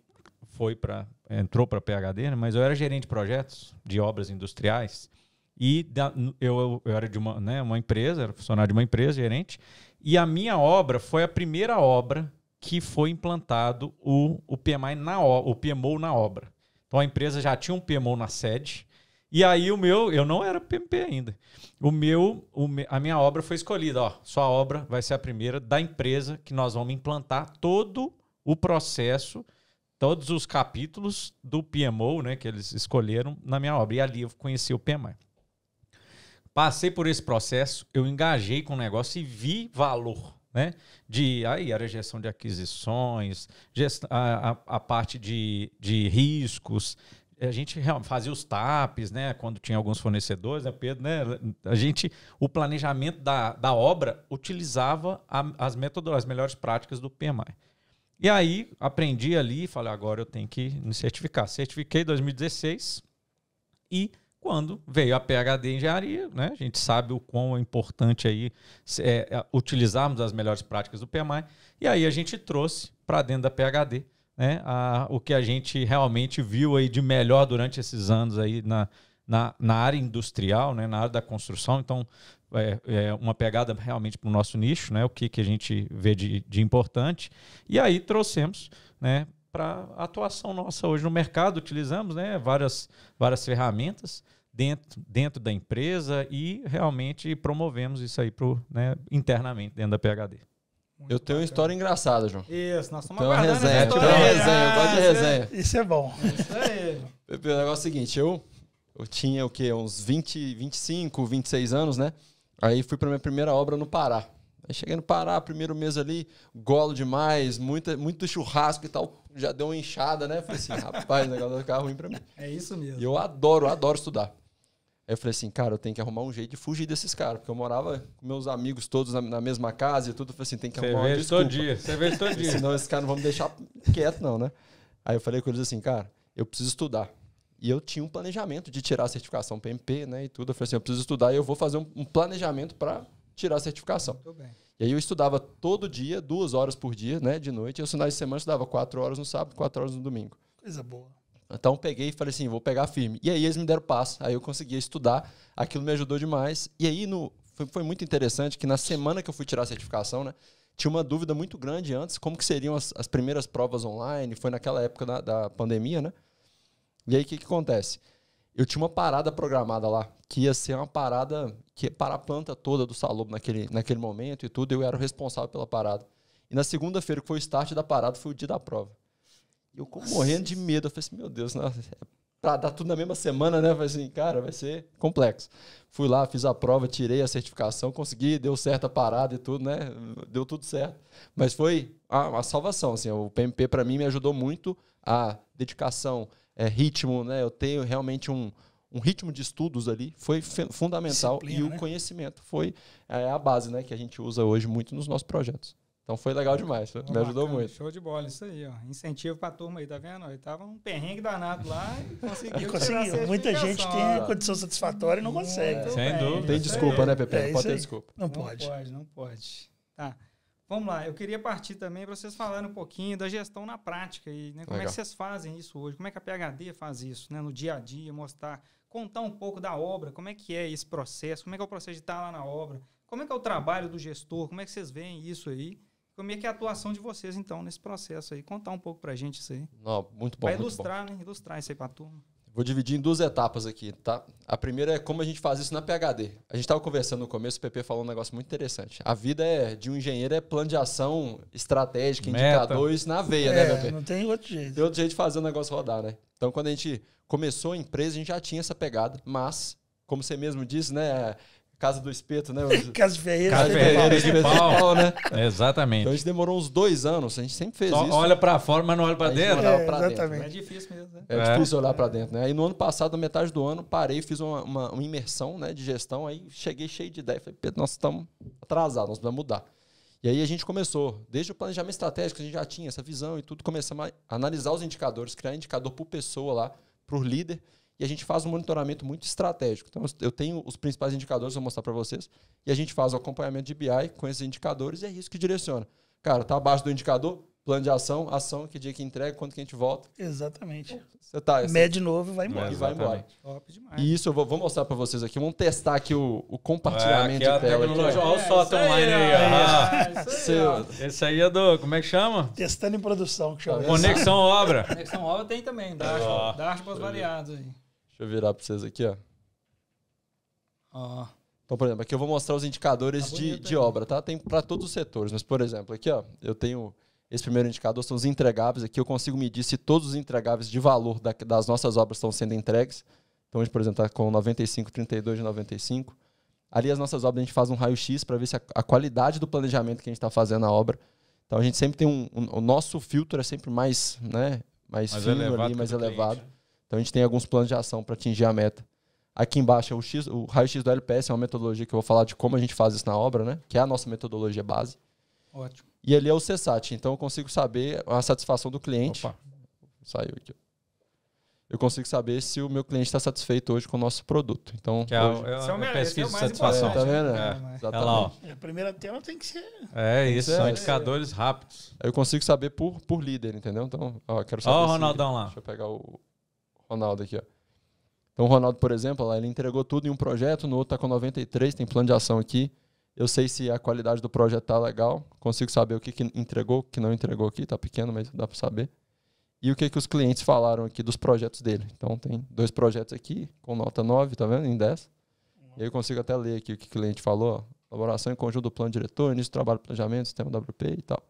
S1: entrou para a PhD, né, mas eu era gerente de projetos de obras industriais E eu era de uma empresa, era funcionário de uma empresa, gerente, e a minha obra foi a primeira obra que foi implantado o PMI o PMO na obra. Então a empresa já tinha um PMO na sede, e aí eu não era PMP ainda. A minha obra foi escolhida, sua obra vai ser a primeira da empresa que nós vamos implantar todo o processo, todos os capítulos do PMO, né, que eles escolheram na minha obra. E ali eu conheci o PMI. Passei por esse processo, eu engajei com o negócio e vi valor, né? Aí era gestão de aquisições, a parte de riscos. A gente fazia os TAPs, né? Quando tinha alguns fornecedores, né, Pedro? Né? O planejamento da obra utilizava as melhores práticas do PMI. E aí aprendi ali e falei, agora eu tenho que me certificar. Certifiquei em 2016 e quando veio a PhD em engenharia, né, a gente sabe o quão é importante aí utilizarmos as melhores práticas do PMI, e aí a gente trouxe para dentro da PhD, né, o que a gente realmente viu aí de melhor durante esses anos aí na área industrial, né, na área da construção. Então, é uma pegada realmente para o nosso nicho, né, o que a gente vê de importante, e aí trouxemos, né, para a atuação nossa hoje no mercado, utilizamos, né, várias ferramentas dentro da empresa e realmente promovemos isso aí internamente dentro da PhD.
S2: Eu tenho uma história engraçada, João.
S4: Isso, nós estamos
S2: aguardando essa
S4: história.
S2: Tem uma resenha, eu gosto de resenha.
S3: Isso é bom.
S4: Isso aí.
S2: O negócio é o seguinte, eu tinha o quê? Uns 25, 26 anos, né? Aí fui para minha primeira obra no Pará. Aí cheguei no Pará, primeiro mês ali, golo demais, muito churrasco e tal, já deu uma inchada, né? Falei assim, rapaz, o negócio vai ficar ruim para mim.
S4: É isso mesmo.
S2: E eu adoro estudar. Aí eu falei assim, cara, eu tenho que arrumar um jeito de fugir desses caras, porque eu morava com meus amigos todos na mesma casa e tudo. Eu falei assim, tem que arrumar uma desculpa.
S1: Cerveja todo dia.
S2: Senão esses caras não vão me deixar quieto não, né? Aí eu falei com eles assim, cara, eu preciso estudar. E eu tinha um planejamento de tirar a certificação PMP, né, e tudo. Eu falei assim, eu preciso estudar e eu vou fazer um planejamento para tirar a certificação.
S4: Muito bem.
S2: E aí eu estudava todo dia, 2 horas por dia, né, de noite. E aos finais de semana eu estudava 4 horas no sábado, 4 horas no domingo.
S3: Coisa boa.
S2: Então peguei e falei assim, vou pegar firme. E aí eles me deram passo. Aí eu consegui estudar, aquilo me ajudou demais. E aí foi muito interessante que na semana que eu fui tirar a certificação, né, tinha uma dúvida muito grande antes, como que seriam as primeiras provas online. Foi naquela época da pandemia, né? E aí o que acontece? Eu tinha uma parada programada lá, que ia ser uma parada que ia parar a planta toda do Salobo naquele momento e tudo. Eu era o responsável pela parada. E na segunda-feira, que foi o start da parada, foi o dia da prova. E eu morrendo de medo. Eu falei assim, meu Deus, pra dar tudo na mesma semana, né? Eu falei assim, cara, vai ser complexo. Fui lá, fiz a prova, tirei a certificação, consegui, deu certo a parada e tudo, né? Deu tudo certo. Mas foi a salvação, assim. O PMP, para mim, me ajudou muito a dedicação, ritmo, né? Eu tenho realmente um ritmo de estudos ali, foi fundamental. Disciplina, e o conhecimento foi a base, né? Que a gente usa hoje muito nos nossos projetos. Então foi legal demais, me ajudou muito.
S4: Show de bola, isso aí, ó. Incentivo pra turma aí, tá vendo? Ele tava um perrengue danado lá e conseguiu.
S3: Muita gente tem a condição satisfatória e não consegue.
S1: Sem dúvida.
S2: Tem desculpa, né, Pepe? Não pode ter desculpa.
S3: Não pode.
S4: Não pode. Tá. Vamos lá, eu queria partir também para vocês falarem um pouquinho da gestão na prática aí, né? Como é que vocês fazem isso hoje? Como é que a PhD faz isso, né? No dia a dia, contar um pouco da obra, como é que é esse processo, como é que é o processo de estar lá na obra, como é que é o trabalho do gestor, como é que vocês veem isso aí? Como é que é a atuação de vocês, então, nesse processo aí? Contar um pouco pra gente isso aí.
S2: Não, muito bom.
S4: Vai ilustrar, né? Ilustrar isso aí pra turma.
S2: Vou dividir em 2 etapas aqui, tá? A primeira é como a gente faz isso na PhD. A gente estava conversando no começo, o PP falou um negócio muito interessante. A vida de um engenheiro é plano de ação estratégica, indicadores na veia, né, PP?
S3: Não tem outro jeito.
S2: Tem outro jeito de fazer o negócio rodar, né? Então, quando a gente começou a empresa, a gente já tinha essa pegada, mas, como você mesmo disse, né? Casa do Espeto, né?
S3: Casa de Ferreira.
S1: Casa de Ferreira de pau, né? Exatamente.
S2: Então a gente demorou uns 2 anos, a gente sempre fez isso.
S1: Olha pra fora, mas não olha pra dentro.
S3: Exatamente.
S4: É difícil mesmo, né?
S2: É difícil olhar pra dentro, né? Aí no ano passado, na metade do ano, parei, fiz uma imersão, né, de gestão, aí cheguei cheio de ideia. Falei, Pedro, nós estamos atrasados, nós precisamos mudar. E aí a gente começou, desde o planejamento estratégico, a gente já tinha essa visão e tudo, começamos a analisar os indicadores, criar indicador por pessoa lá, pro líder. E a gente faz um monitoramento muito estratégico. Então, eu tenho os principais indicadores, vou mostrar para vocês. E a gente faz o acompanhamento de BI com esses indicadores e é isso que direciona. Cara, tá abaixo do indicador? plano de ação, que dia que entrega, quanto que a gente volta.
S3: Exatamente.
S2: Você tá,
S3: Mede novo e vai embora.
S2: E vai embora.
S4: Top demais.
S2: E isso eu vou mostrar para vocês aqui. Vamos testar aqui o compartilhamento
S1: aqui
S2: de tela.
S1: tecnologia.
S2: Aqui,
S1: Olha o SOT online aí.
S2: Ó.
S1: Esse aí é do... Como é que chama?
S3: Testando em produção, que chama.
S1: Conexão Obra.
S4: Conexão Obra tem também. Dashboards variados aí.
S2: Deixa eu virar para vocês aqui, ó.
S4: Ó.
S2: Então, por exemplo, aqui eu vou mostrar os indicadores
S4: Tá
S2: de
S4: bonito
S2: obra, tá? Tem para todos os setores. Mas, por exemplo, aqui, ó, eu tenho... Esse primeiro indicador são os entregáveis. Aqui eu consigo medir se todos os entregáveis de valor das nossas obras estão sendo entregues. Então, a gente, por exemplo, está com 95, 32 de 95. Ali as nossas obras a gente faz um raio-x para ver se a qualidade do planejamento que a gente está fazendo na obra. Então, a gente sempre tem o nosso filtro é sempre mais, né, mais fino ali, mais elevado. Então, a gente tem alguns planos de ação para atingir a meta. Aqui embaixo é o raio-x do LPS, é uma metodologia que eu vou falar de como a gente faz isso na obra, né? Que é a nossa metodologia base.
S4: Ótimo.
S2: E ali é o CSAT, então eu consigo saber a satisfação do cliente. Opa, saiu aqui. Eu consigo saber se o meu cliente está satisfeito hoje com o nosso produto. Então,
S1: que é uma pesquisa de satisfação.
S2: Tá vendo?
S1: Olha lá, ó.
S3: A primeira tela tem que ser...
S1: Isso, são indicadores rápidos.
S2: Aí eu consigo saber por líder, entendeu? Então, ó, quero saber.
S1: Ó o Ronaldão lá.
S2: Deixa eu pegar o Ronaldo aqui, ó. Então, o Ronaldo, por exemplo, lá, ele entregou tudo em um projeto, no outro está com 93, tem plano de ação aqui. Eu sei se a qualidade do projeto tá legal, consigo saber o que entregou, o que não entregou aqui, tá pequeno, mas dá para saber. E o que os clientes falaram aqui dos projetos dele. Então tem 2 projetos aqui, com nota 9, tá vendo? Em 10. E aí eu consigo até ler aqui o que o cliente falou. Ó. Elaboração em conjunto do plano diretor, início do trabalho de planejamento, sistema WP e tal.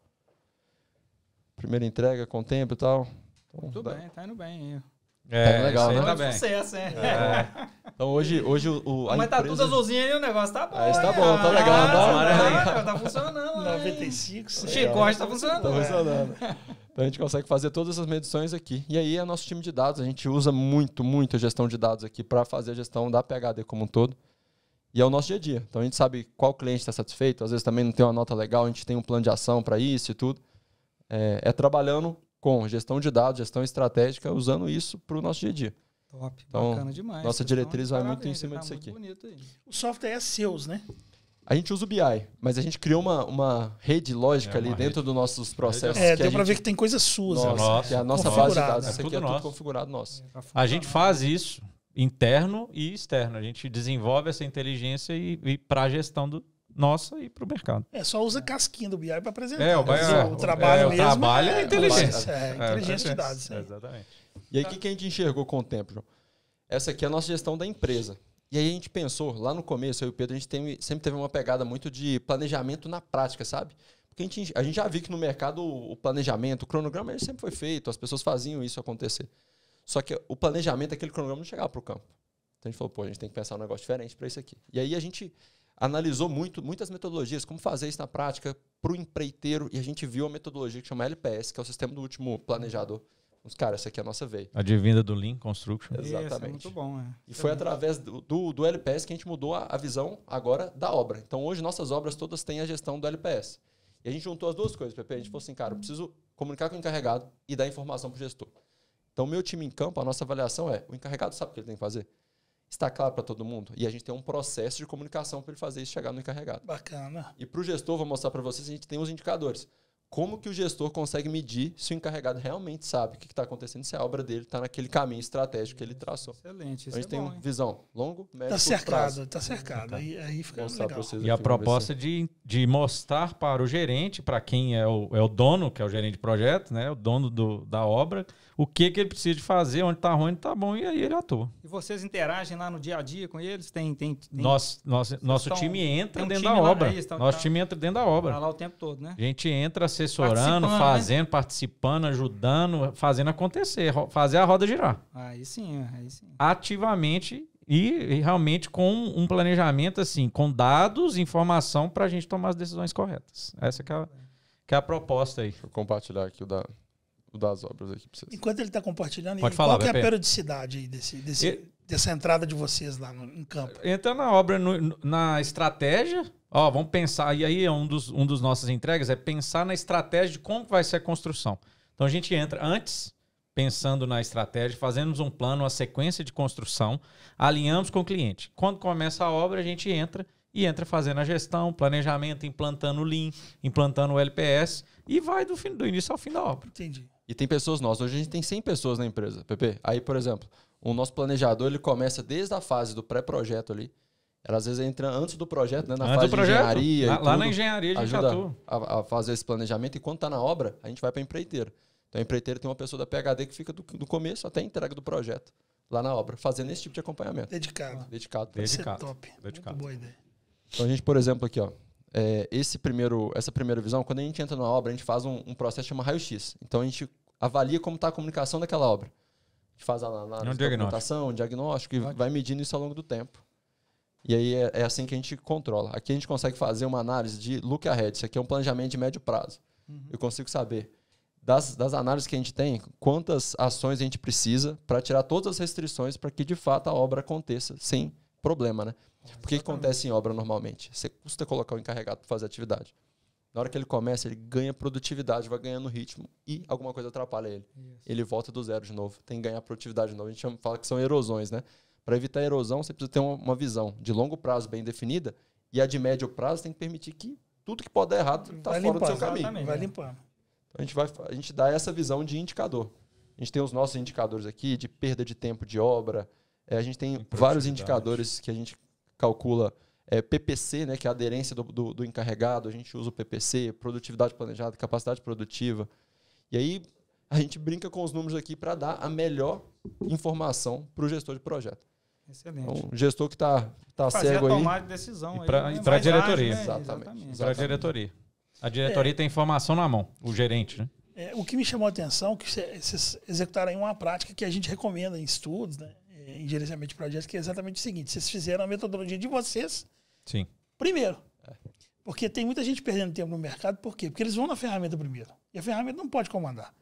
S2: Primeira entrega, com tempo e tal. Então,
S4: Muito bem, tá indo bem aí.
S2: Tá legal, né?
S4: Tá bem. Sucesso, hein?
S2: Então hoje
S4: mas tá tudo azulzinho aí, o negócio tá bom.
S2: Isso tá bom, tá legal.
S4: Tá funcionando.
S3: 95.
S4: O chicote tá funcionando.
S2: Tá funcionando. Então a gente consegue fazer todas essas medições aqui. E aí é nosso time de dados. A gente usa muito a gestão de dados aqui para fazer a gestão da PHD como um todo. E é o nosso dia a dia. Então a gente sabe qual cliente está satisfeito. Às vezes também não tem uma nota legal, a gente tem um plano de ação para isso e tudo. É trabalhando com gestão de dados, gestão estratégica, usando isso para o nosso dia a dia.
S4: Top,
S2: então,
S4: bacana demais.
S2: Nossa diretriz vai muito em cima disso aqui.
S3: O software é seus, né?
S2: A gente usa o BI, mas a gente criou uma rede lógica ali dentro dos nossos processos.
S3: Deu para ver que tem coisas suas.
S2: Que é a nossa base de dados. Isso aqui é tudo configurado nosso.
S1: A gente faz isso interno e externo. A gente desenvolve essa inteligência e para a gestão nossa e para o mercado.
S3: Só usa casquinha do BI para apresentar.
S1: O
S3: trabalho mesmo.
S1: O trabalho é inteligência.
S3: Inteligência de dados.
S1: Exatamente.
S2: E aí, o que a gente enxergou com o tempo, João? Essa aqui é a nossa gestão da empresa. E aí a gente pensou, lá no começo, eu e o Pedro, a gente sempre teve uma pegada muito de planejamento na prática, sabe? Porque a gente já viu que no mercado o planejamento, o cronograma, ele sempre foi feito, as pessoas faziam isso acontecer. Só que o planejamento, aquele cronograma não chegava para o campo. Então a gente falou, a gente tem que pensar um negócio diferente para isso aqui. E aí a gente analisou muitas metodologias, como fazer isso na prática para o empreiteiro, e a gente viu a metodologia que chama LPS, que é o sistema do último planejador. Cara, essa aqui é a nossa veia.
S1: Advinda do Lean Construction.
S2: Exatamente.
S4: Isso, é muito bom.
S2: E foi através do LPS que a gente mudou a visão agora da obra. Então hoje nossas obras todas têm a gestão do LPS. E a gente juntou as duas coisas, Pepe. A gente falou assim, cara, eu preciso comunicar com o encarregado e dar informação para o gestor. Então o meu time em campo, a nossa avaliação é, o encarregado sabe o que ele tem que fazer? Está claro para todo mundo? E a gente tem um processo de comunicação para ele fazer isso chegar no encarregado.
S3: Bacana.
S2: E para o gestor, vou mostrar para vocês, a gente tem os indicadores. Como que o gestor consegue medir se o encarregado realmente sabe o que está acontecendo, se a obra dele está naquele caminho estratégico que ele traçou.
S4: Excelente,
S2: isso a gente tem
S4: bom,
S2: visão longo, médio,
S3: Tá cercado. Aí fica legal.
S1: E a proposta de mostrar para o gerente, para quem é o dono, que é o gerente de projeto, né, o dono da obra, o que ele precisa de fazer, onde está ruim, onde está bom, e aí ele atua.
S4: E vocês interagem lá no dia a dia com eles?
S1: Nosso time entra dentro da obra. Nosso time entra dentro da obra.
S4: Lá o tempo todo, né?
S1: A gente entra assessorando, fazendo, participando, ajudando, fazendo acontecer, fazer a roda girar.
S4: Aí sim.
S1: Ativamente e realmente com um planejamento assim, com dados, informação para a gente tomar as decisões corretas. Essa que é a proposta aí.
S2: Deixa eu compartilhar aqui o das obras aqui para vocês.
S3: Enquanto ele está compartilhando,
S1: qual
S3: que é a periodicidade aí dessa entrada de vocês lá em campo?
S1: Entra na obra, na estratégia. Vamos pensar, e aí um dos nossas entregas é pensar na estratégia de como vai ser a construção. Então a gente entra antes, pensando na estratégia, fazemos um plano, uma sequência de construção, alinhamos com o cliente. Quando começa a obra, a gente entra e entra fazendo a gestão, planejamento, implantando o Lean, implantando o LPS e vai do início ao fim da obra.
S3: Entendi.
S2: E tem pessoas nossas. Hoje a gente tem 100 pessoas na empresa, Pepe. Aí, por exemplo, o nosso planejador, ele começa desde a fase do pré-projeto ali. Ela às vezes entra antes do projeto, né? Na
S1: Antes
S2: fase
S1: do projeto,
S2: de engenharia.
S1: lá na engenharia a gente
S2: ajuda
S1: atua.
S2: a fazer esse planejamento. E quando está na obra, a gente vai para a empreiteira. Então a empreiteira tem uma pessoa da PhD que fica do começo até a entrega do projeto, lá na obra, fazendo esse tipo de acompanhamento.
S3: Dedicado.
S2: Dedicado.
S3: Isso é top. Muito boa ideia.
S2: Então a gente, por exemplo, aqui, ó, essa primeira visão, quando a gente entra na obra, a gente faz um processo chamado raio-x. Então a gente avalia como está a comunicação daquela obra. A gente faz a análise da documentação, um diagnóstico e vai medindo isso ao longo do tempo. E aí é assim que a gente controla. Aqui a gente consegue fazer uma análise de look ahead. Isso aqui é um planejamento de médio prazo. Eu consigo saber das análises que a gente tem, quantas ações a gente precisa para tirar todas as restrições para que de fato a obra aconteça sem problema, né? Por que acontece em obra normalmente? Você custa colocar o encarregado para fazer a atividade. Na hora que ele começa, ele ganha produtividade, vai ganhando ritmo e alguma coisa atrapalha ele. Isso. Ele volta do zero de novo, tem que ganhar produtividade de novo. A gente fala que são erosões, né? Para evitar a erosão, você precisa ter uma visão de longo prazo bem definida e a de médio prazo tem que permitir que tudo que pode dar errado está fora do seu caminho.
S3: Vai limpando.
S2: Então a gente dá essa visão de indicador. A gente tem os nossos indicadores aqui de perda de tempo de obra. A gente tem vários indicadores que a gente calcula. PPC, né, que é a aderência do encarregado. A gente usa o PPC, produtividade planejada, capacidade produtiva. E aí a gente brinca com os números aqui para dar a melhor informação para o gestor de projeto.
S4: Excelente.
S2: Então, o gestor que está cego aí...
S4: Fazer a tomada de decisão.
S1: E para a diretoria.
S4: Ágil, né?
S2: Exatamente.
S1: Para a diretoria. A diretoria tem informação na mão, o gerente, né?
S3: O que me chamou a atenção é que vocês executaram aí uma prática que a gente recomenda em estudos, né, em gerenciamento de projetos, que é exatamente o seguinte: vocês fizeram a metodologia de vocês
S1: Sim.
S3: primeiro. Porque tem muita gente perdendo tempo no mercado. Por quê? Porque eles vão na ferramenta primeiro. E a ferramenta não pode comandar.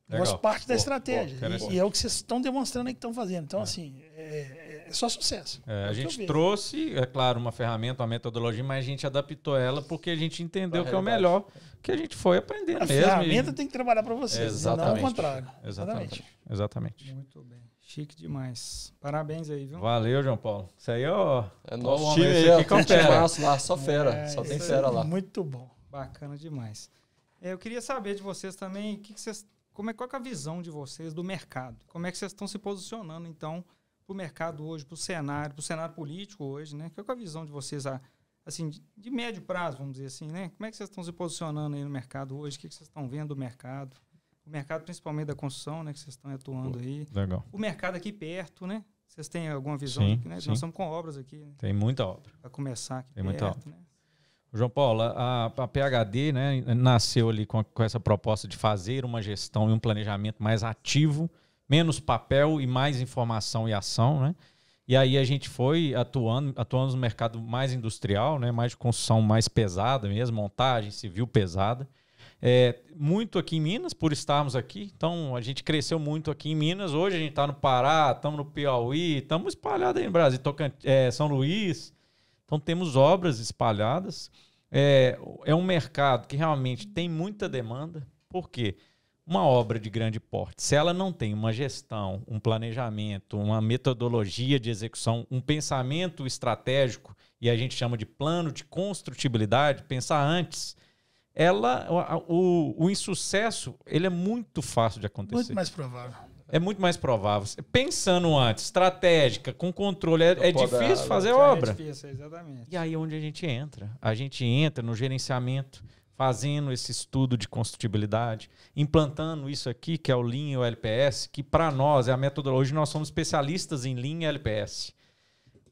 S3: Faz parte da estratégia. E é o que vocês estão demonstrando aí que estão fazendo. Então, assim, é só sucesso.
S1: A gente trouxe, é claro, uma ferramenta, uma metodologia, mas a gente adaptou ela porque a gente entendeu que é o melhor, que a gente foi aprendendo
S3: a
S1: mesmo.
S3: A ferramenta tem que trabalhar para vocês, não o contrário.
S1: Exatamente.
S4: Muito bem. Chique demais. Parabéns aí, viu?
S1: Valeu, João Paulo. Isso aí, ó.
S2: É nosso time aí, ó. Lá, só fera. Só tem fera lá.
S3: Muito bom.
S4: Bacana demais. Eu queria saber de vocês também, qual é a visão de vocês do mercado? Como é que vocês estão se posicionando, então, para o mercado hoje, para o cenário político hoje, né? Qual é a visão de vocês, assim, de médio prazo, vamos dizer assim, né? Como é que vocês estão se posicionando aí no mercado hoje? O que vocês estão vendo do mercado? O mercado, principalmente da construção, né? Que vocês estão atuando aí.
S1: Legal.
S4: O mercado aqui perto, né? Vocês têm alguma visão?
S1: Sim,
S4: aqui, né?
S1: sim.
S4: Nós estamos com obras aqui. Né?
S1: Tem muita obra.
S4: Para começar aqui
S1: Tem
S4: perto,
S1: muita obra.
S4: Né?
S1: João Paulo, a PhD, né, nasceu ali com essa proposta de fazer uma gestão e um planejamento mais ativo, menos papel e mais informação e ação, né? E aí a gente foi atuando no mercado mais industrial, né, mais de construção mais pesada mesmo, montagem civil pesada. Muito aqui em Minas, por estarmos aqui. Então, a gente cresceu muito aqui em Minas. Hoje a gente está no Pará, estamos no Piauí, estamos espalhados aí no Brasil, São Luís. Então, temos obras espalhadas. É um mercado que realmente tem muita demanda. Por quê? Uma obra de grande porte, se ela não tem uma gestão, um planejamento, uma metodologia de execução, um pensamento estratégico, e a gente chama de plano de construtibilidade, pensar antes, o insucesso ele é muito fácil de acontecer.
S3: Muito mais provável.
S1: É muito mais provável. Pensando antes, estratégica, com controle, é difícil fazer obra.
S4: É difícil, exatamente.
S1: E aí é onde a gente entra? A gente entra no gerenciamento, fazendo esse estudo de construtibilidade, implantando isso aqui, que é o Lean e o LPS, que para nós é a metodologia. Hoje nós somos especialistas em Lean e LPS.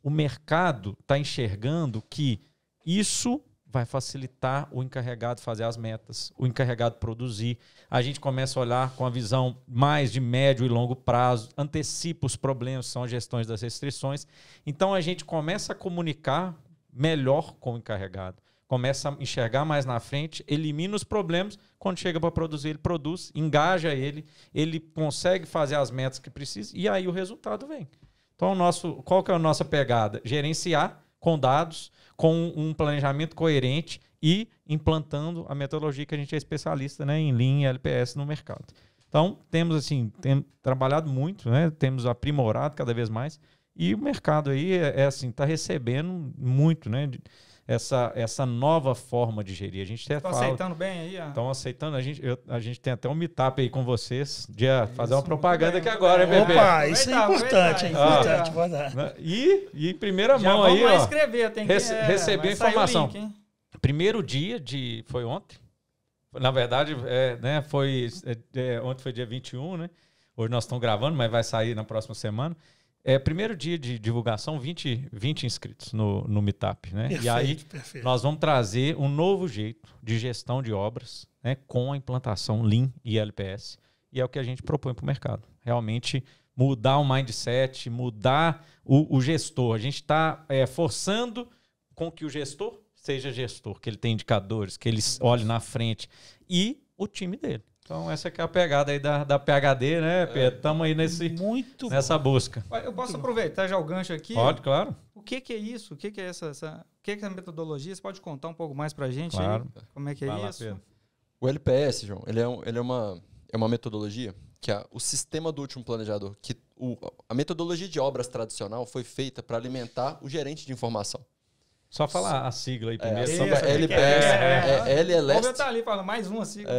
S1: O mercado está enxergando que isso vai facilitar o encarregado fazer as metas, o encarregado produzir. A gente começa a olhar com a visão mais de médio e longo prazo, antecipa os problemas, são as gestões das restrições. Então, a gente começa a comunicar melhor com o encarregado, começa a enxergar mais na frente, elimina os problemas, quando chega para produzir, ele produz, engaja ele consegue fazer as metas que precisa e aí o resultado vem. Então, qual que é a nossa pegada? Gerenciar com dados, com um planejamento coerente e implantando a metodologia que a gente é especialista, né, em Lean e LPS no mercado. Então, temos trabalhado muito, né, temos aprimorado cada vez mais E o mercado aí assim, está recebendo muito, né? Essa nova forma de gerir. A gente até fala...
S4: aceitando bem aí?
S1: Estão aceitando. A gente tem até um meetup aí com vocês, fazer uma
S4: Isso,
S1: propaganda
S4: bem,
S1: aqui agora,
S4: bem.
S1: né, Bebê?
S3: Opa, isso é importante,
S4: aproveitar.
S3: verdade.
S1: E em primeira
S4: Já
S1: mão aí,
S4: vamos lá
S1: ó,
S4: escrever, tem que
S1: receber
S4: vai sair o
S1: informação.
S4: link, hein?
S1: Primeiro dia foi ontem. Na verdade, né, ontem foi dia 21, né? Hoje nós estamos gravando, mas vai sair na próxima semana. Primeiro dia de divulgação, 20 inscritos no Meetup, né?
S3: Perfeito,
S1: e aí
S3: perfeito.
S1: nós vamos trazer um novo jeito de gestão de obras, né, com a implantação Lean e LPS. E é o que a gente propõe para o mercado. Realmente mudar o mindset, mudar o gestor. A gente está forçando com que o gestor seja gestor, que ele tenha indicadores, que ele olhe na frente, e o time dele. Então, essa que é a pegada aí da PhD, né, Pedro? Estamos aí nessa busca.
S4: Eu posso aproveitar já o gancho aqui?
S1: Pode, claro.
S4: O que é isso? O que é essa o que é a metodologia? Você pode contar um pouco mais para a gente?
S1: Claro.
S4: Aí? Como é que é
S1: Vai lá,
S4: isso?
S1: Pedro.
S2: O LPS, João, ele é uma metodologia que é o sistema do último planejador, que a metodologia de obras tradicional foi feita para alimentar o gerente de informação.
S1: Só falar a sigla aí primeiro.
S2: LPS, LLS.
S4: Vamos estar ali falando mais uma sigla.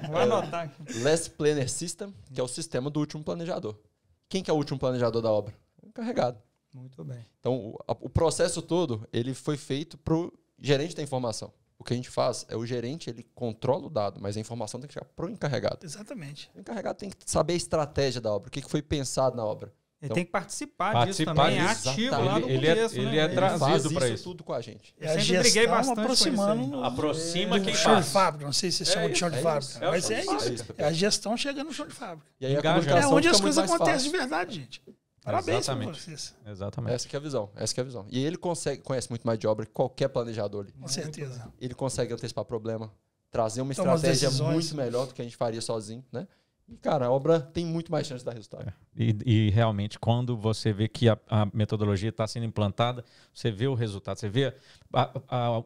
S4: Vou anotar aqui.
S2: Last Planner System, que é o sistema do último planejador. Quem que é o último planejador da obra? O encarregado.
S4: Muito bem.
S2: Então, o processo todo, ele foi feito para o gerente da informação. O que a gente faz é o gerente, ele controla o dado, mas a informação tem que chegar para o encarregado.
S3: Exatamente.
S2: O encarregado tem que saber a estratégia da obra, o que foi pensado na obra.
S4: Ele tem que participar disso também, ativo lá no começo.
S1: Ele é
S2: Ele faz
S1: trazido para
S2: isso
S1: isso.
S2: tudo com a gente.
S3: É a
S4: sempre briguei
S3: gestão
S4: bastante
S3: aproximando
S1: Aproxima quem
S3: do chão de
S1: faz.
S3: fábrica. Não sei se vocês chamam de chão de fábrica. Mas é isso. É a gestão chegando no chão de fábrica.
S2: E aí a
S1: Engaja.
S2: comunicação
S3: É onde
S2: fica
S3: as
S2: muito
S3: coisas
S2: mais
S3: acontecem de
S2: fácil.
S3: verdade, gente. Parabéns para
S1: Exatamente.
S3: vocês.
S1: Exatamente.
S2: Essa que é a visão. Essa que é a visão. E ele conhece muito mais de obra que qualquer planejador ali.
S3: Com certeza.
S2: Ele consegue antecipar problema, trazer uma
S3: Toma as
S2: estratégia
S3: decisões.
S2: muito melhor do que a gente faria sozinho, né? E, cara, a obra tem muito mais chance de dar resultado.
S1: E realmente, quando você vê que a metodologia está sendo implantada, você vê o resultado, você vê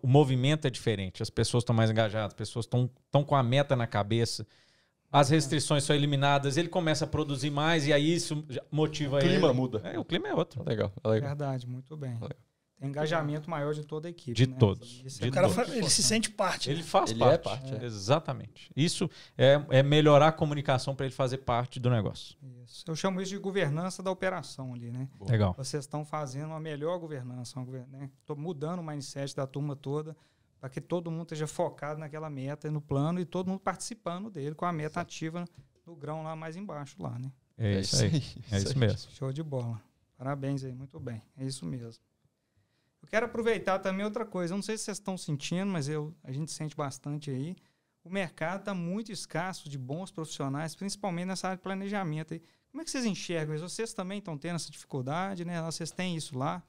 S1: o movimento é diferente, as pessoas estão mais engajadas, as pessoas estão com a meta na cabeça, as restrições são eliminadas, ele começa a produzir mais e aí isso motiva ele.
S2: O clima muda.
S1: O clima é outro.
S2: Legal.
S4: Verdade, muito bem. Tem engajamento maior de toda a equipe.
S1: De
S4: né?
S1: todos.
S4: Isso é
S3: O cara
S4: muito
S3: ele se
S4: importante.
S3: sente parte.
S1: Ele faz
S2: Ele
S1: parte.
S2: é parte, é.
S1: Exatamente. Isso é melhorar a comunicação para ele fazer parte do negócio.
S4: Isso. Eu chamo isso de governança da operação ali, né?
S1: Legal.
S4: Vocês estão fazendo uma melhor governança, né? Estou mudando o mindset da turma toda para que todo mundo esteja focado naquela meta, no plano e todo mundo participando dele com a meta ativa no grão lá mais embaixo lá, né?
S1: É isso aí. É isso mesmo.
S4: Show de bola. Parabéns aí, muito bem. É isso mesmo. Eu quero aproveitar também outra coisa. Eu não sei se vocês estão sentindo, mas a gente sente bastante aí. O mercado está muito escasso de bons profissionais, principalmente nessa área de planejamento. Como é que vocês enxergam isso? Vocês também estão tendo essa dificuldade, né? Vocês têm isso lá,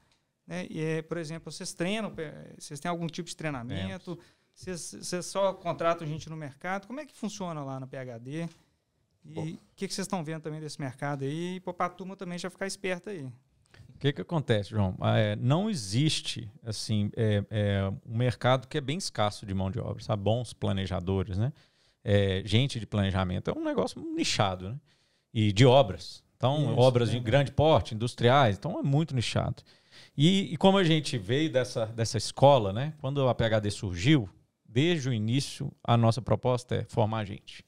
S4: né? E, por exemplo, vocês treinam, vocês têm algum tipo de treinamento? Vocês só contratam gente no mercado? Como é que funciona lá na PhD? E o que vocês estão vendo também desse mercado aí? Para a turma também já ficar esperta aí.
S1: O que acontece, João? Não existe assim, um mercado que é bem escasso de mão de obra, sabe? Bons planejadores, né? Gente de planejamento. É um negócio nichado, né? E de obras. Então,
S4: Isso,
S1: obras de grande porte, industriais. Então, é muito nichado. E como a gente veio dessa escola, né? Quando a PhD surgiu, desde o início, a nossa proposta é formar gente.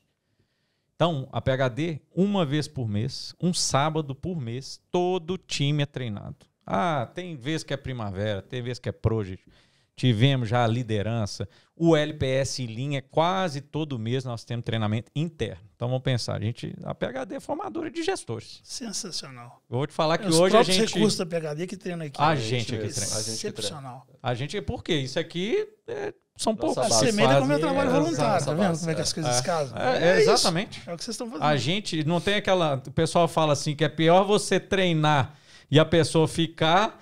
S1: Então, a PhD, uma vez por mês, um sábado por mês, todo o time é treinado. Tem vez que é primavera, tem vez que é project. Tivemos já a liderança. O LPS Lean quase todo mês nós temos treinamento interno. Então, vamos pensar, a PhD é formadora de gestores.
S3: Sensacional.
S1: Eu vou te falar que
S3: Os
S1: hoje a
S3: próprios
S1: gente...
S3: recursos da PhD que treina aqui.
S1: A gente aqui
S2: mesmo.
S1: treina.
S3: Excepcional.
S1: Por quê? Isso aqui são poucos.
S3: A
S2: base.
S3: semente é como é
S1: fazem-
S3: trabalho voluntário, tá vendo
S2: base,
S3: como é que as coisas casam?
S1: Exatamente.
S3: Isso. É o que vocês estão fazendo.
S1: A gente não tem aquela... O pessoal fala assim que é pior você treinar e a pessoa ficar...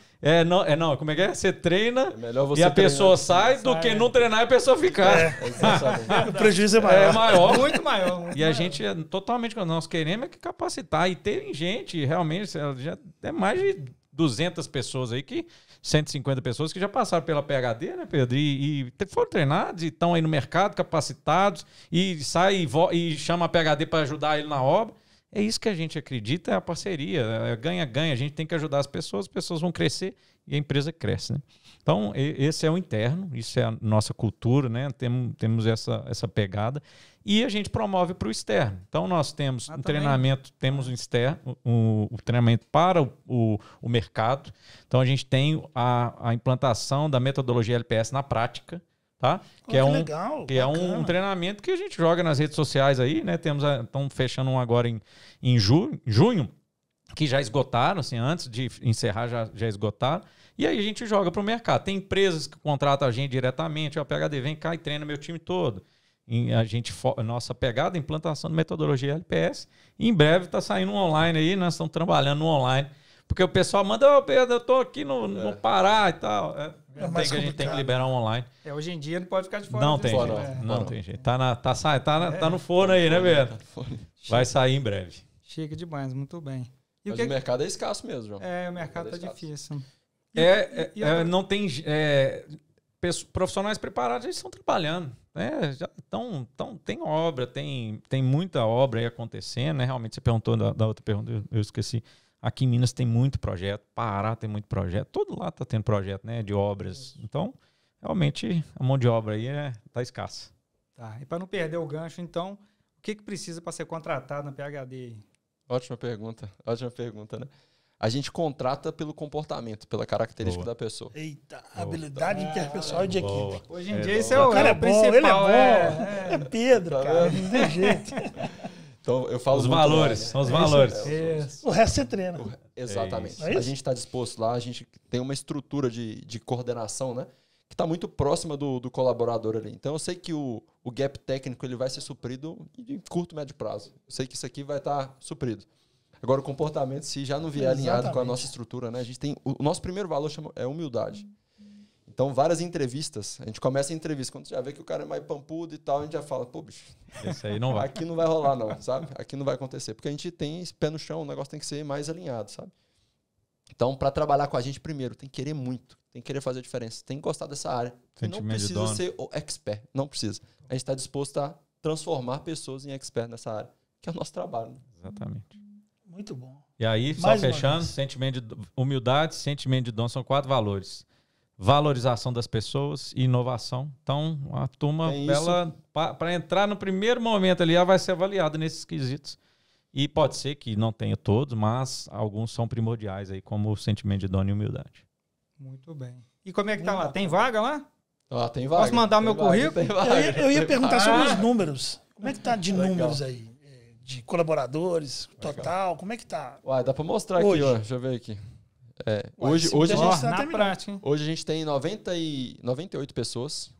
S1: como é que é? Você treina
S2: É melhor você
S1: e a
S2: treinar.
S1: pessoa sai do que não treinar e a pessoa ficar.
S2: Exatamente.
S3: O prejuízo é maior.
S1: É maior.
S4: Muito maior. Muito
S1: E a
S4: maior.
S1: gente, totalmente, nós queremos é que capacitar. E tem gente, realmente, já tem mais de 200 pessoas aí, 150 pessoas que já passaram pela PhD, né, Pedro? E foram treinados e estão aí no mercado, capacitados, e sai e chama a PhD para ajudar ele na obra. É isso que a gente acredita, é a parceria, é ganha-ganha. A gente tem que ajudar as pessoas vão crescer e a empresa cresce, né? Então, esse é o interno, isso é a nossa cultura, né? Temos essa pegada. E a gente promove para o externo. Então, nós temos um treinamento, temos um externo, o treinamento para o mercado. Então, a gente tem a implantação da metodologia LPS na prática, tá? Que é um treinamento que a gente joga nas redes sociais aí, né? Estamos fechando um agora em junho, que já esgotaram, assim, antes de encerrar já esgotaram. E aí a gente joga para o mercado. Tem empresas que contratam a gente diretamente, o PhD vem cá e treina meu time todo. Nossa pegada é implantação de metodologia LPS. E em breve está saindo um online aí, nós estamos trabalhando no online. Porque o pessoal manda, Pedro, eu estou aqui no Pará e tal. A gente tem que liberar um online.
S4: Hoje em dia não pode ficar de fora.
S1: Não tem jeito. Não tem jeito. Tá no forno aí, né, Pedro? Vai sair em breve.
S4: Chega demais, muito bem.
S2: Mas o mercado é escasso mesmo, João.
S4: O mercado está difícil.
S1: Não tem profissionais preparados, eles estão trabalhando, né? Tem obra, tem muita obra aí acontecendo, né? Realmente você perguntou da outra pergunta, eu esqueci. Aqui em Minas tem muito projeto, Pará tem muito projeto, todo lado está tendo projeto, né? De obras. Então, realmente a mão de obra aí está escassa.
S4: Tá. E para não perder o gancho, então, o que precisa para ser contratado na PhD?
S2: Ótima pergunta, né? A gente contrata pelo comportamento, pela característica da pessoa.
S3: Eita, habilidade interpessoal e de equipe.
S4: Hoje em dia isso é o
S3: cara é
S4: principal.
S3: Bom, ele é bom. É Pedro, cara, não tem jeito.
S2: Então, eu falo
S1: os valores, são os valores.
S3: O resto você treina.
S2: Exatamente.
S3: É isso?
S2: A gente está disposto lá, a gente tem uma estrutura de coordenação, né? Que está muito próxima do colaborador ali. Então, eu sei que o gap técnico ele vai ser suprido em curto, médio prazo. Eu sei que isso aqui vai estar suprido. Agora, o comportamento, se já não vier alinhado com a nossa estrutura, né? A gente tem o nosso primeiro valor é humildade. Então, várias entrevistas, a gente começa a entrevista, quando você já vê que o cara é mais pampudo e tal, a gente já fala, pô, bicho,
S1: esse aí não vai.
S2: Aqui não vai rolar não, sabe? Aqui não vai acontecer, porque a gente tem esse pé no chão, o negócio tem que ser mais alinhado, sabe? Então, para trabalhar com a gente, primeiro, tem que querer muito, tem que querer fazer a diferença, tem que gostar dessa área. Não precisa ser o expert, não precisa. A gente está disposto a transformar pessoas em expert nessa área, que é o nosso trabalho. Né?
S1: Exatamente.
S3: Muito bom.
S1: E aí, só fechando, sentimento de humildade, sentimento de dom, são 4 valores. Valorização das pessoas e inovação. Então, a turma, para entrar no primeiro momento ali, ela vai ser avaliada nesses quesitos. E pode ser que não tenha todos, mas alguns são primordiais aí, como o sentimento de dono e humildade.
S4: Muito bem. E como é que tá lá? Tem vaga lá?
S2: Tem vaga.
S4: Posso mandar meu currículo?
S3: Eu ia perguntar sobre os números. Como é que tá de números aí? De colaboradores, total, como é que tá?
S2: Dá para mostrar aqui, ó. Deixa eu ver aqui. Hoje
S4: na prática, hein?
S2: Hoje a gente tem 98 pessoas.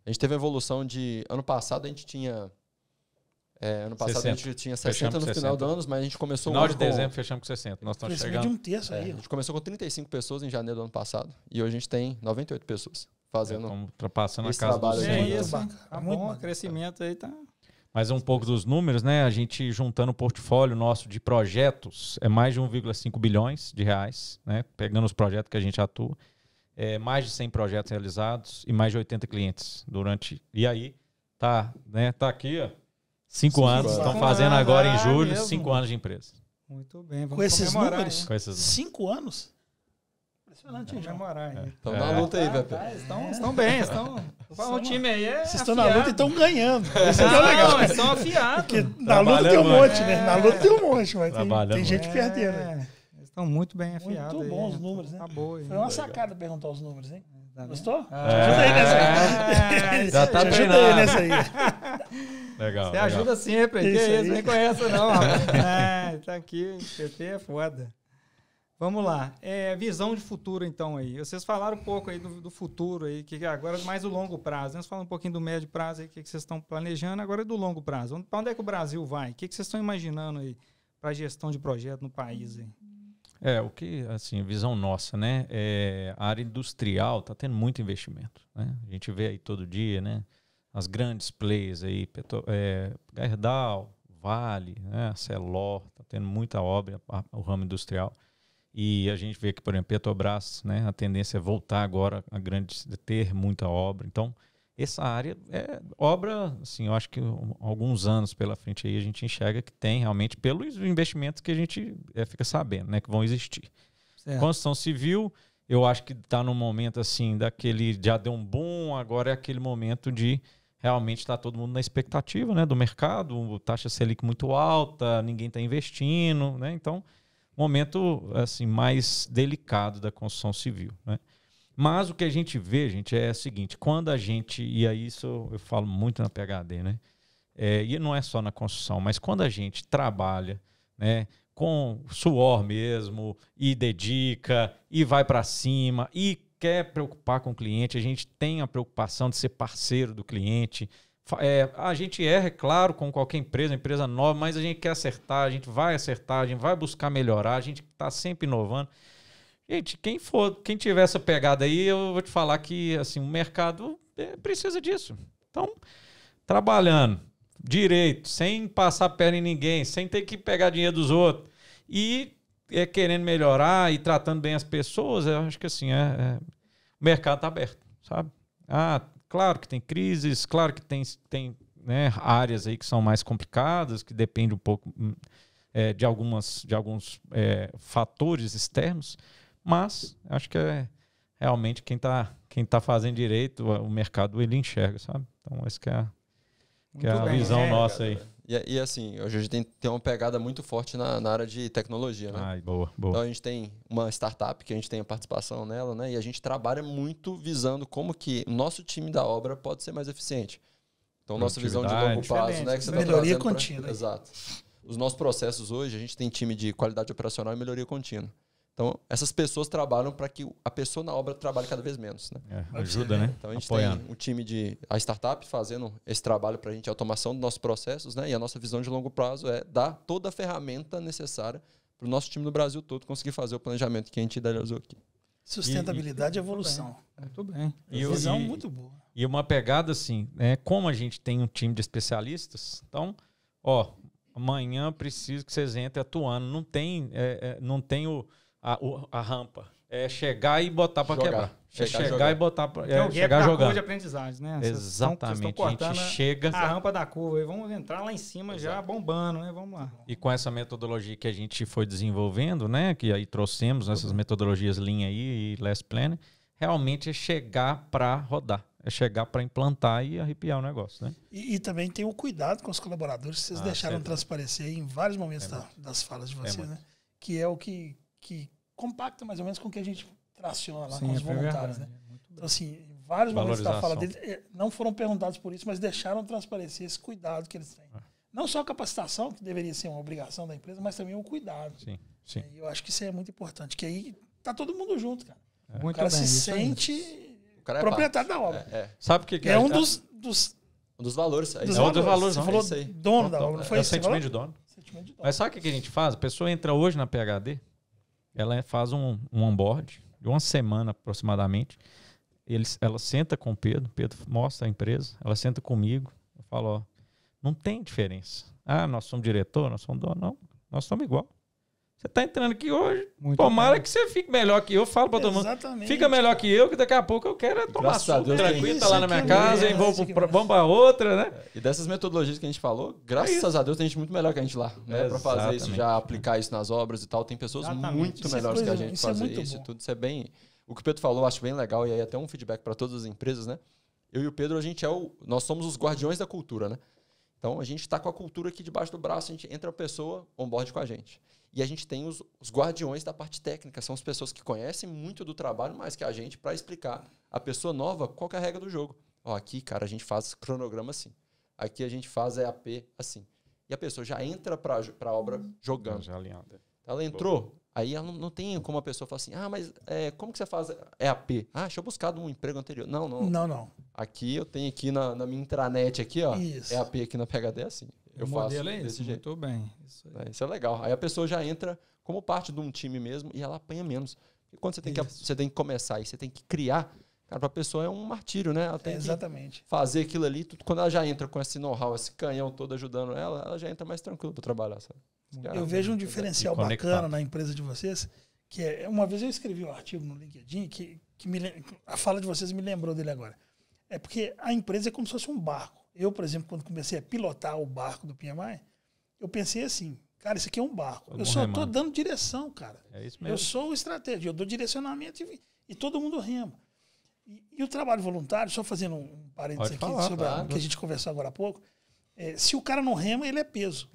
S2: A gente teve a evolução de... Ano passado a gente tinha... ano passado 60. A gente tinha 60 no final do ano, mas a gente começou...
S1: Final de dezembro fechamos com 60. Nós estamos chegando...
S3: de um terço aí.
S2: A gente começou com 35 pessoas em janeiro do ano passado. E hoje a gente tem 98 pessoas fazendo...
S1: Estamos ultrapassando a
S2: esse
S1: casa
S2: trabalho.
S4: Isso. Tá bom, o crescimento aí tá...
S1: Mas um pouco dos números, né? A gente juntando o portfólio nosso de projetos, é mais de 1,5 bilhões de reais, né? Pegando os projetos que a gente atua, mais de 100 projetos realizados e mais de 80 clientes durante... E aí, tá aqui, ó, 5 anos, estão fazendo agora em julho, 5 anos de empresa.
S4: Muito bem, vamos
S3: com esses números?
S1: Com esses
S3: 5 anos? Impressionante,
S4: hein, João?
S2: Estão na luta aí, Pepe.
S4: Estão bem, o time aí
S3: vocês estão na luta e estão ganhando. Isso
S4: é
S3: legal.
S4: Eles estão afiados.
S3: Porque na luta tem um monte, né? Na luta tem um monte, mas tem gente perdendo.
S4: Eles estão muito bem afiados.
S3: Muito bons os números, né?
S4: Tá boa.
S3: Foi uma sacada perguntar os números, hein? Gostou?
S1: Ajuda
S3: aí nessa aí.
S1: Já tá
S3: ajuda aí nessa aí.
S1: Legal.
S4: Você ajuda sempre. Que isso, nem conhece não, rapaz. Tá aqui, PP é foda. Vamos lá. Visão de futuro, então, aí. Vocês falaram um pouco aí do futuro, aí, que agora é mais o longo prazo. Nós falamos um pouquinho do médio prazo, aí, o que vocês estão planejando, agora é do longo prazo. Para onde é que o Brasil vai? O que vocês estão imaginando aí para a gestão de projeto no país? Aí?
S1: O que, assim, visão nossa, né? A área industrial está tendo muito investimento, né? A gente vê aí todo dia, né? As grandes players aí, Gerdau, Vale, né? Celor, está tendo muita obra, o ramo industrial. E a gente vê que, por exemplo, Petrobras, né, a tendência é voltar agora a ter muita obra. Então, essa área é obra, assim, eu acho que alguns anos pela frente aí a gente enxerga que tem realmente pelos investimentos que a gente fica sabendo, né, que vão existir.
S4: Certo.
S1: Construção civil, eu acho que está num momento assim, daquele, já deu um boom, agora é aquele momento de realmente estar todo mundo na expectativa, né, do mercado, taxa Selic muito alta, ninguém está investindo, né, então, momento assim, mais delicado da construção civil, né. Mas o que a gente vê, gente, é o seguinte, quando a gente, e aí isso eu falo muito na PhD, né? E não é só na construção, mas quando a gente trabalha, né, com suor mesmo, e dedica, e vai para cima, e quer preocupar com o cliente, a gente tem a preocupação de ser parceiro do cliente. A gente erra, é claro, com qualquer empresa nova, mas a gente quer acertar, a gente vai buscar melhorar, a gente está sempre inovando. Gente, quem tiver essa pegada aí, eu vou te falar que assim, o mercado precisa disso. Então, trabalhando direito, sem passar perna em ninguém, sem ter que pegar dinheiro dos outros e querendo melhorar e tratando bem as pessoas, eu acho que assim, o mercado está aberto, sabe? Claro que tem crises, claro que tem né, áreas aí que são mais complicadas, que depende um pouco de alguns fatores externos, mas acho que realmente quem tá fazendo direito, o mercado ele enxerga, sabe? Então essa que é a visão nossa aí.
S2: E assim, hoje a gente tem uma pegada muito forte na área de tecnologia, né?
S1: Boa.
S2: Então a gente tem uma startup que a gente tem a participação nela, né? E a gente trabalha muito visando como que o nosso time da obra pode ser mais eficiente. Então nossa visão de longo prazo, né? Que você
S3: melhoria contínua.
S2: Exato. Os nossos processos hoje, a gente tem time de qualidade operacional e melhoria contínua. Então, essas pessoas trabalham para que a pessoa na obra trabalhe cada vez menos. Né?
S1: Ajuda, né?
S2: Então, a gente tem um time a startup fazendo esse trabalho para a gente, a automação dos nossos processos, né? E a nossa visão de longo prazo é dar toda a ferramenta necessária para o nosso time no Brasil todo conseguir fazer o planejamento que a gente idealizou aqui.
S3: Sustentabilidade e evolução.
S4: Muito bem.
S3: Visão muito boa.
S1: E uma pegada assim, como a gente tem um time de especialistas, então, amanhã preciso que vocês entrem atuando. Não tem a rampa. É chegar e botar para quebrar. Chegar e botar para
S4: chegar jogando. De aprendizagem, né?
S1: Exatamente. A gente chega
S4: a rampa da curva e vamos entrar lá em cima já bombando, né? Vamos lá.
S1: E com essa metodologia que a gente foi desenvolvendo, né? Que aí trouxemos essas metodologias Lean aí e Less Planning, realmente é chegar para rodar. É chegar para implantar e arrepiar o negócio, né?
S3: E também tem o cuidado com os colaboradores, que vocês deixaram transparecer em vários momentos das falas de vocês, né? Que é o que compacta mais ou menos com o que a gente traciona lá com os voluntários, né? Então, assim, vários momentos da fala deles não foram perguntados por isso, mas deixaram transparecer esse cuidado que eles têm. Não só a capacitação, que deveria ser uma obrigação da empresa, mas também o cuidado.
S1: Sim.
S3: E eu acho que isso é muito importante, que aí tá todo mundo junto, cara.
S4: Muito
S3: o cara
S4: bem,
S3: se sente proprietário da obra.
S1: Sabe o que
S3: é um dos
S2: valores.
S3: Você falou dono da obra, não foi
S1: isso? É o sentimento de dono. Mas sabe o que a gente faz? A pessoa entra hoje na PhD, ela faz um onboard de uma semana aproximadamente. Ela senta com o Pedro mostra a empresa, ela senta comigo, eu falo, não tem diferença. Nós somos diretor, nós somos dono. Não, nós somos igual. Você está entrando aqui hoje, tomara que você fique melhor que eu. Falo para todo mundo, fica melhor que eu, que daqui a pouco eu quero tomar suco tranquilo, tá lá na minha casa, e vamos para outra, né?
S2: E dessas metodologias que a gente falou, graças a Deus tem gente muito melhor que a gente lá, né? Para fazer isso, já aplicar isso nas obras e tal. Tem pessoas muito melhores que a gente fazer isso e tudo. Isso é bem... O que o Pedro falou, eu acho bem legal, e aí até um feedback para todas as empresas, né? Eu e o Pedro, nós somos os guardiões da cultura, né? Então, a gente está com a cultura aqui debaixo do braço, a gente entra a pessoa onboard com a gente. E a gente tem os guardiões da parte técnica, são as pessoas que conhecem muito do trabalho mais que a gente para explicar a pessoa nova qual que é a regra do jogo. Aqui, cara, a gente faz cronograma assim. Aqui a gente faz EAP assim. E a pessoa já entra para a obra jogando.
S1: Já alinhada.
S2: Ela entrou, aí ela não tem como a pessoa falar assim, mas como que você faz EAP? Deixa eu buscar de um emprego anterior. Não. Aqui eu tenho aqui na minha intranet aqui, EAP aqui na PhD assim. Eu faço desse jeito.
S4: Muito bem.
S2: Isso é legal. Aí a pessoa já entra como parte de um time mesmo e ela apanha menos. E quando você tem que começar e você tem que criar, cara, para a pessoa é um martírio, né? Ela tem que fazer aquilo ali. Quando ela já entra com esse know-how, esse canhão todo ajudando ela já entra mais tranquilo para trabalhar, sabe?
S3: Eu vejo um diferencial bacana na empresa de vocês, que uma vez eu escrevi um artigo no LinkedIn que a fala de vocês me lembrou dele agora. É porque a empresa é como se fosse um barco. Eu, por exemplo, quando comecei a pilotar o barco do PMI, eu pensei assim, cara, isso aqui é um barco. Eu só estou dando direção, cara.
S1: É isso mesmo.
S3: Eu sou o estratégia, eu dou direcionamento e todo mundo rema. E o trabalho voluntário, só fazendo um parênteses aqui sobre o que a gente conversou agora há pouco, se o cara não rema, ele é peso.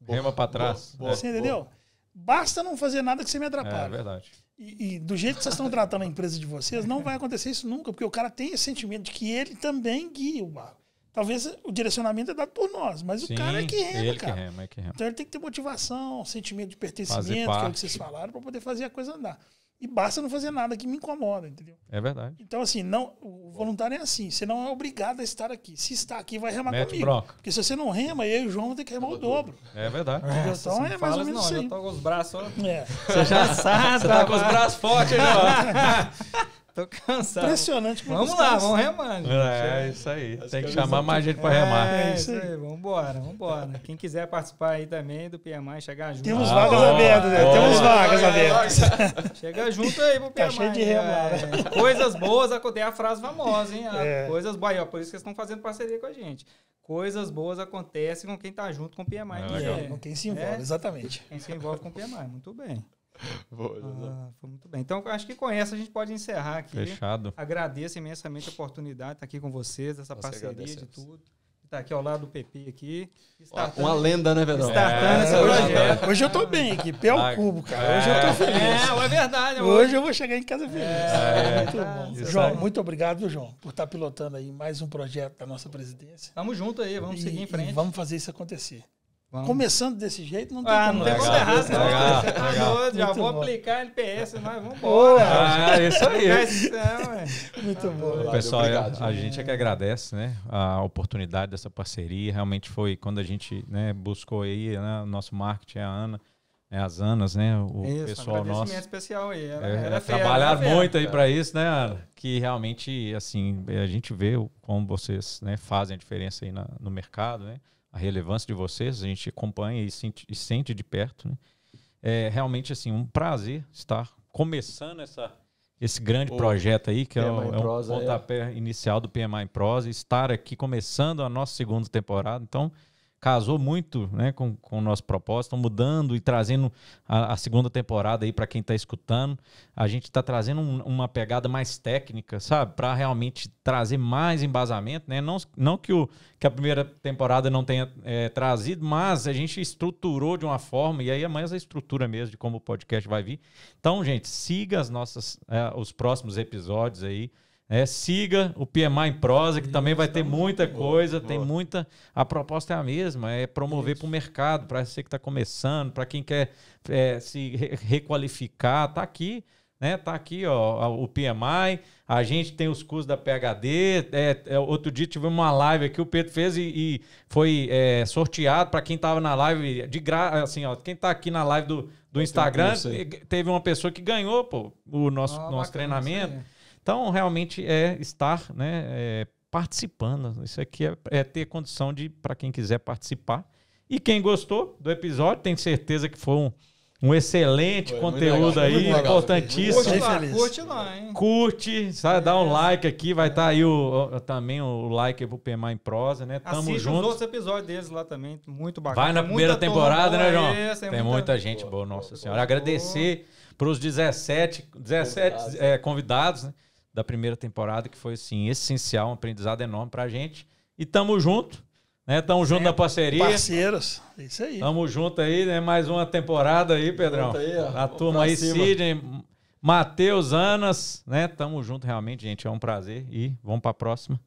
S1: Rema para trás.
S3: Você entendeu? Basta não fazer nada que você me atrapalhe.
S1: É verdade.
S3: E do jeito que vocês estão tratando a empresa de vocês, não vai acontecer isso nunca, porque o cara tem esse sentimento de que ele também guia o barco. Talvez o direcionamento é dado por nós, mas
S1: Sim,
S3: o cara é que rema,
S1: ele
S3: cara.
S1: Que rema, é que rema.
S3: Então ele tem que ter motivação, sentimento de pertencimento, que é o que vocês falaram, para poder fazer a coisa andar. E basta não fazer nada que me incomoda, entendeu?
S1: É verdade.
S3: Então, assim, o voluntário é assim. Você não é obrigado a estar aqui. Se está aqui, vai remar
S1: Mete
S3: comigo.
S1: bronca.
S3: Porque se você não rema, eu e o João vamos ter que remar o dobro.
S1: É verdade.
S3: Então é mais ou menos isso aí.
S4: Eu tô com os braços, ó.
S1: Você já sabe. Você tá com os braços fortes, né?
S4: Tô cansado.
S3: Impressionante.
S4: Vamos lá, vamos remando.
S1: É isso aí. Tem que chamar mais gente para remar.
S4: É isso aí. Vambora. Quem quiser participar aí também do PMI, chegar junto.
S3: Temos vagas abertas, né? Temos vagas abertas.
S4: Chega junto aí pro PMI.
S3: Tá cheio de remo lá, né?
S4: Coisas boas acontecem, a frase famosa, hein? Coisas boas. Aí, por isso que eles estão fazendo parceria com a gente. Coisas boas acontecem com quem tá junto com o PMI.
S3: Com quem se envolve, exatamente.
S4: Quem se envolve com o PMI. Muito bem.
S2: Foi
S4: muito bem. Então, acho que com essa a gente pode encerrar aqui.
S1: Fechado.
S4: Agradeço imensamente a oportunidade de estar aqui com vocês, essa parceria de tudo. Estar aqui ao lado do PP aqui.
S2: Uma lenda, né, Pedrão?
S4: Startando esse projeto.
S3: Hoje eu tô bem aqui, pé ao cubo, cara. Hoje eu tô feliz.
S4: É verdade.
S3: Hoje eu vou chegar em casa feliz. Muito bom.
S1: Isso
S3: João,
S1: aí.
S3: muito obrigado, viu, João, por estar pilotando aí mais um projeto da nossa presidência.
S4: Tamo junto aí, vamos seguir em frente.
S3: E vamos fazer isso acontecer.
S4: Vamos.
S3: Começando desse jeito, não tem como.
S4: Não tem como errar,
S1: Legal.
S4: já
S3: Muito
S4: vou
S3: bom.
S4: aplicar NPS, nós vamos embora.
S1: Isso aí.
S3: Muito bom.
S1: Pessoal,
S2: obrigado.
S1: a gente é que agradece, né, a oportunidade dessa parceria. Realmente foi quando a gente, né, buscou aí, né, o nosso marketing, a Ana, né, as Anas, né, o pessoal nosso.
S4: Agradecimento especial aí.
S1: Trabalharam muito aí para isso, né, Ana? Que realmente, assim, a gente vê como vocês, né, fazem a diferença aí no mercado, né? A relevância de vocês, a gente acompanha e sente de perto, né? É realmente, assim, um prazer estar começando esse grande projeto aí, que é o pontapé inicial do PMI Prosa, estar aqui começando a nossa segunda temporada. Então, casou muito, né, com o nosso propósito, estão mudando e trazendo a segunda temporada aí para quem está escutando. A gente está trazendo uma pegada mais técnica, sabe? Para realmente trazer mais embasamento, né? Não que a primeira temporada não tenha trazido, mas a gente estruturou de uma forma, e aí é mais a estrutura mesmo de como o podcast vai vir. Então, gente, siga os próximos episódios aí. Siga o PMI em Prosa, que também vai ter muita coisa, tem muita... A proposta é a mesma, é promover para o mercado, para você que está começando, para quem quer se requalificar, tá aqui, né? Tá aqui, ó, o PMI, a gente tem os cursos da PhD, outro dia tivemos uma live aqui, o Pedro fez e foi sorteado para quem estava na live, de graça, assim, ó, quem está aqui na live do Instagram, teve uma pessoa que ganhou, pô, o nosso treinamento. Então, realmente é estar, né, participando. Isso aqui é ter condição para quem quiser participar. E quem gostou do episódio, tenho certeza que foi um excelente conteúdo aí, importantíssimo.
S4: Curte lá, hein?
S1: Curte, sabe, dá um like aqui, vai estar aí também o like pro PMI em Prosa, né? Tamo
S4: Assiste
S1: junto.
S4: os outros episódios deles lá também, muito bacana.
S1: Vai na primeira temporada, né, João? Tem muita gente
S4: boa,
S1: boa, nossa senhora. Agradecer para os 17 convidados, né, da primeira temporada, que foi, assim, essencial, um aprendizado enorme pra gente. E tamo junto, né? Tamo junto na parceria.
S3: Parceiros, é isso aí.
S1: Tamo junto aí, né? Mais uma temporada aí, Pedrão.
S2: Aí,
S1: a turma aí, Sidney, Matheus, Anas, né? Tamo junto realmente, gente. É um prazer e vamos pra próxima.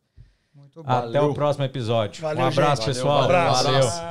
S4: Muito bom.
S1: Até o próximo episódio.
S3: Valeu,
S1: um abraço,
S3: gente.
S1: pessoal.
S3: Valeu, um abraço.
S1: Valeu.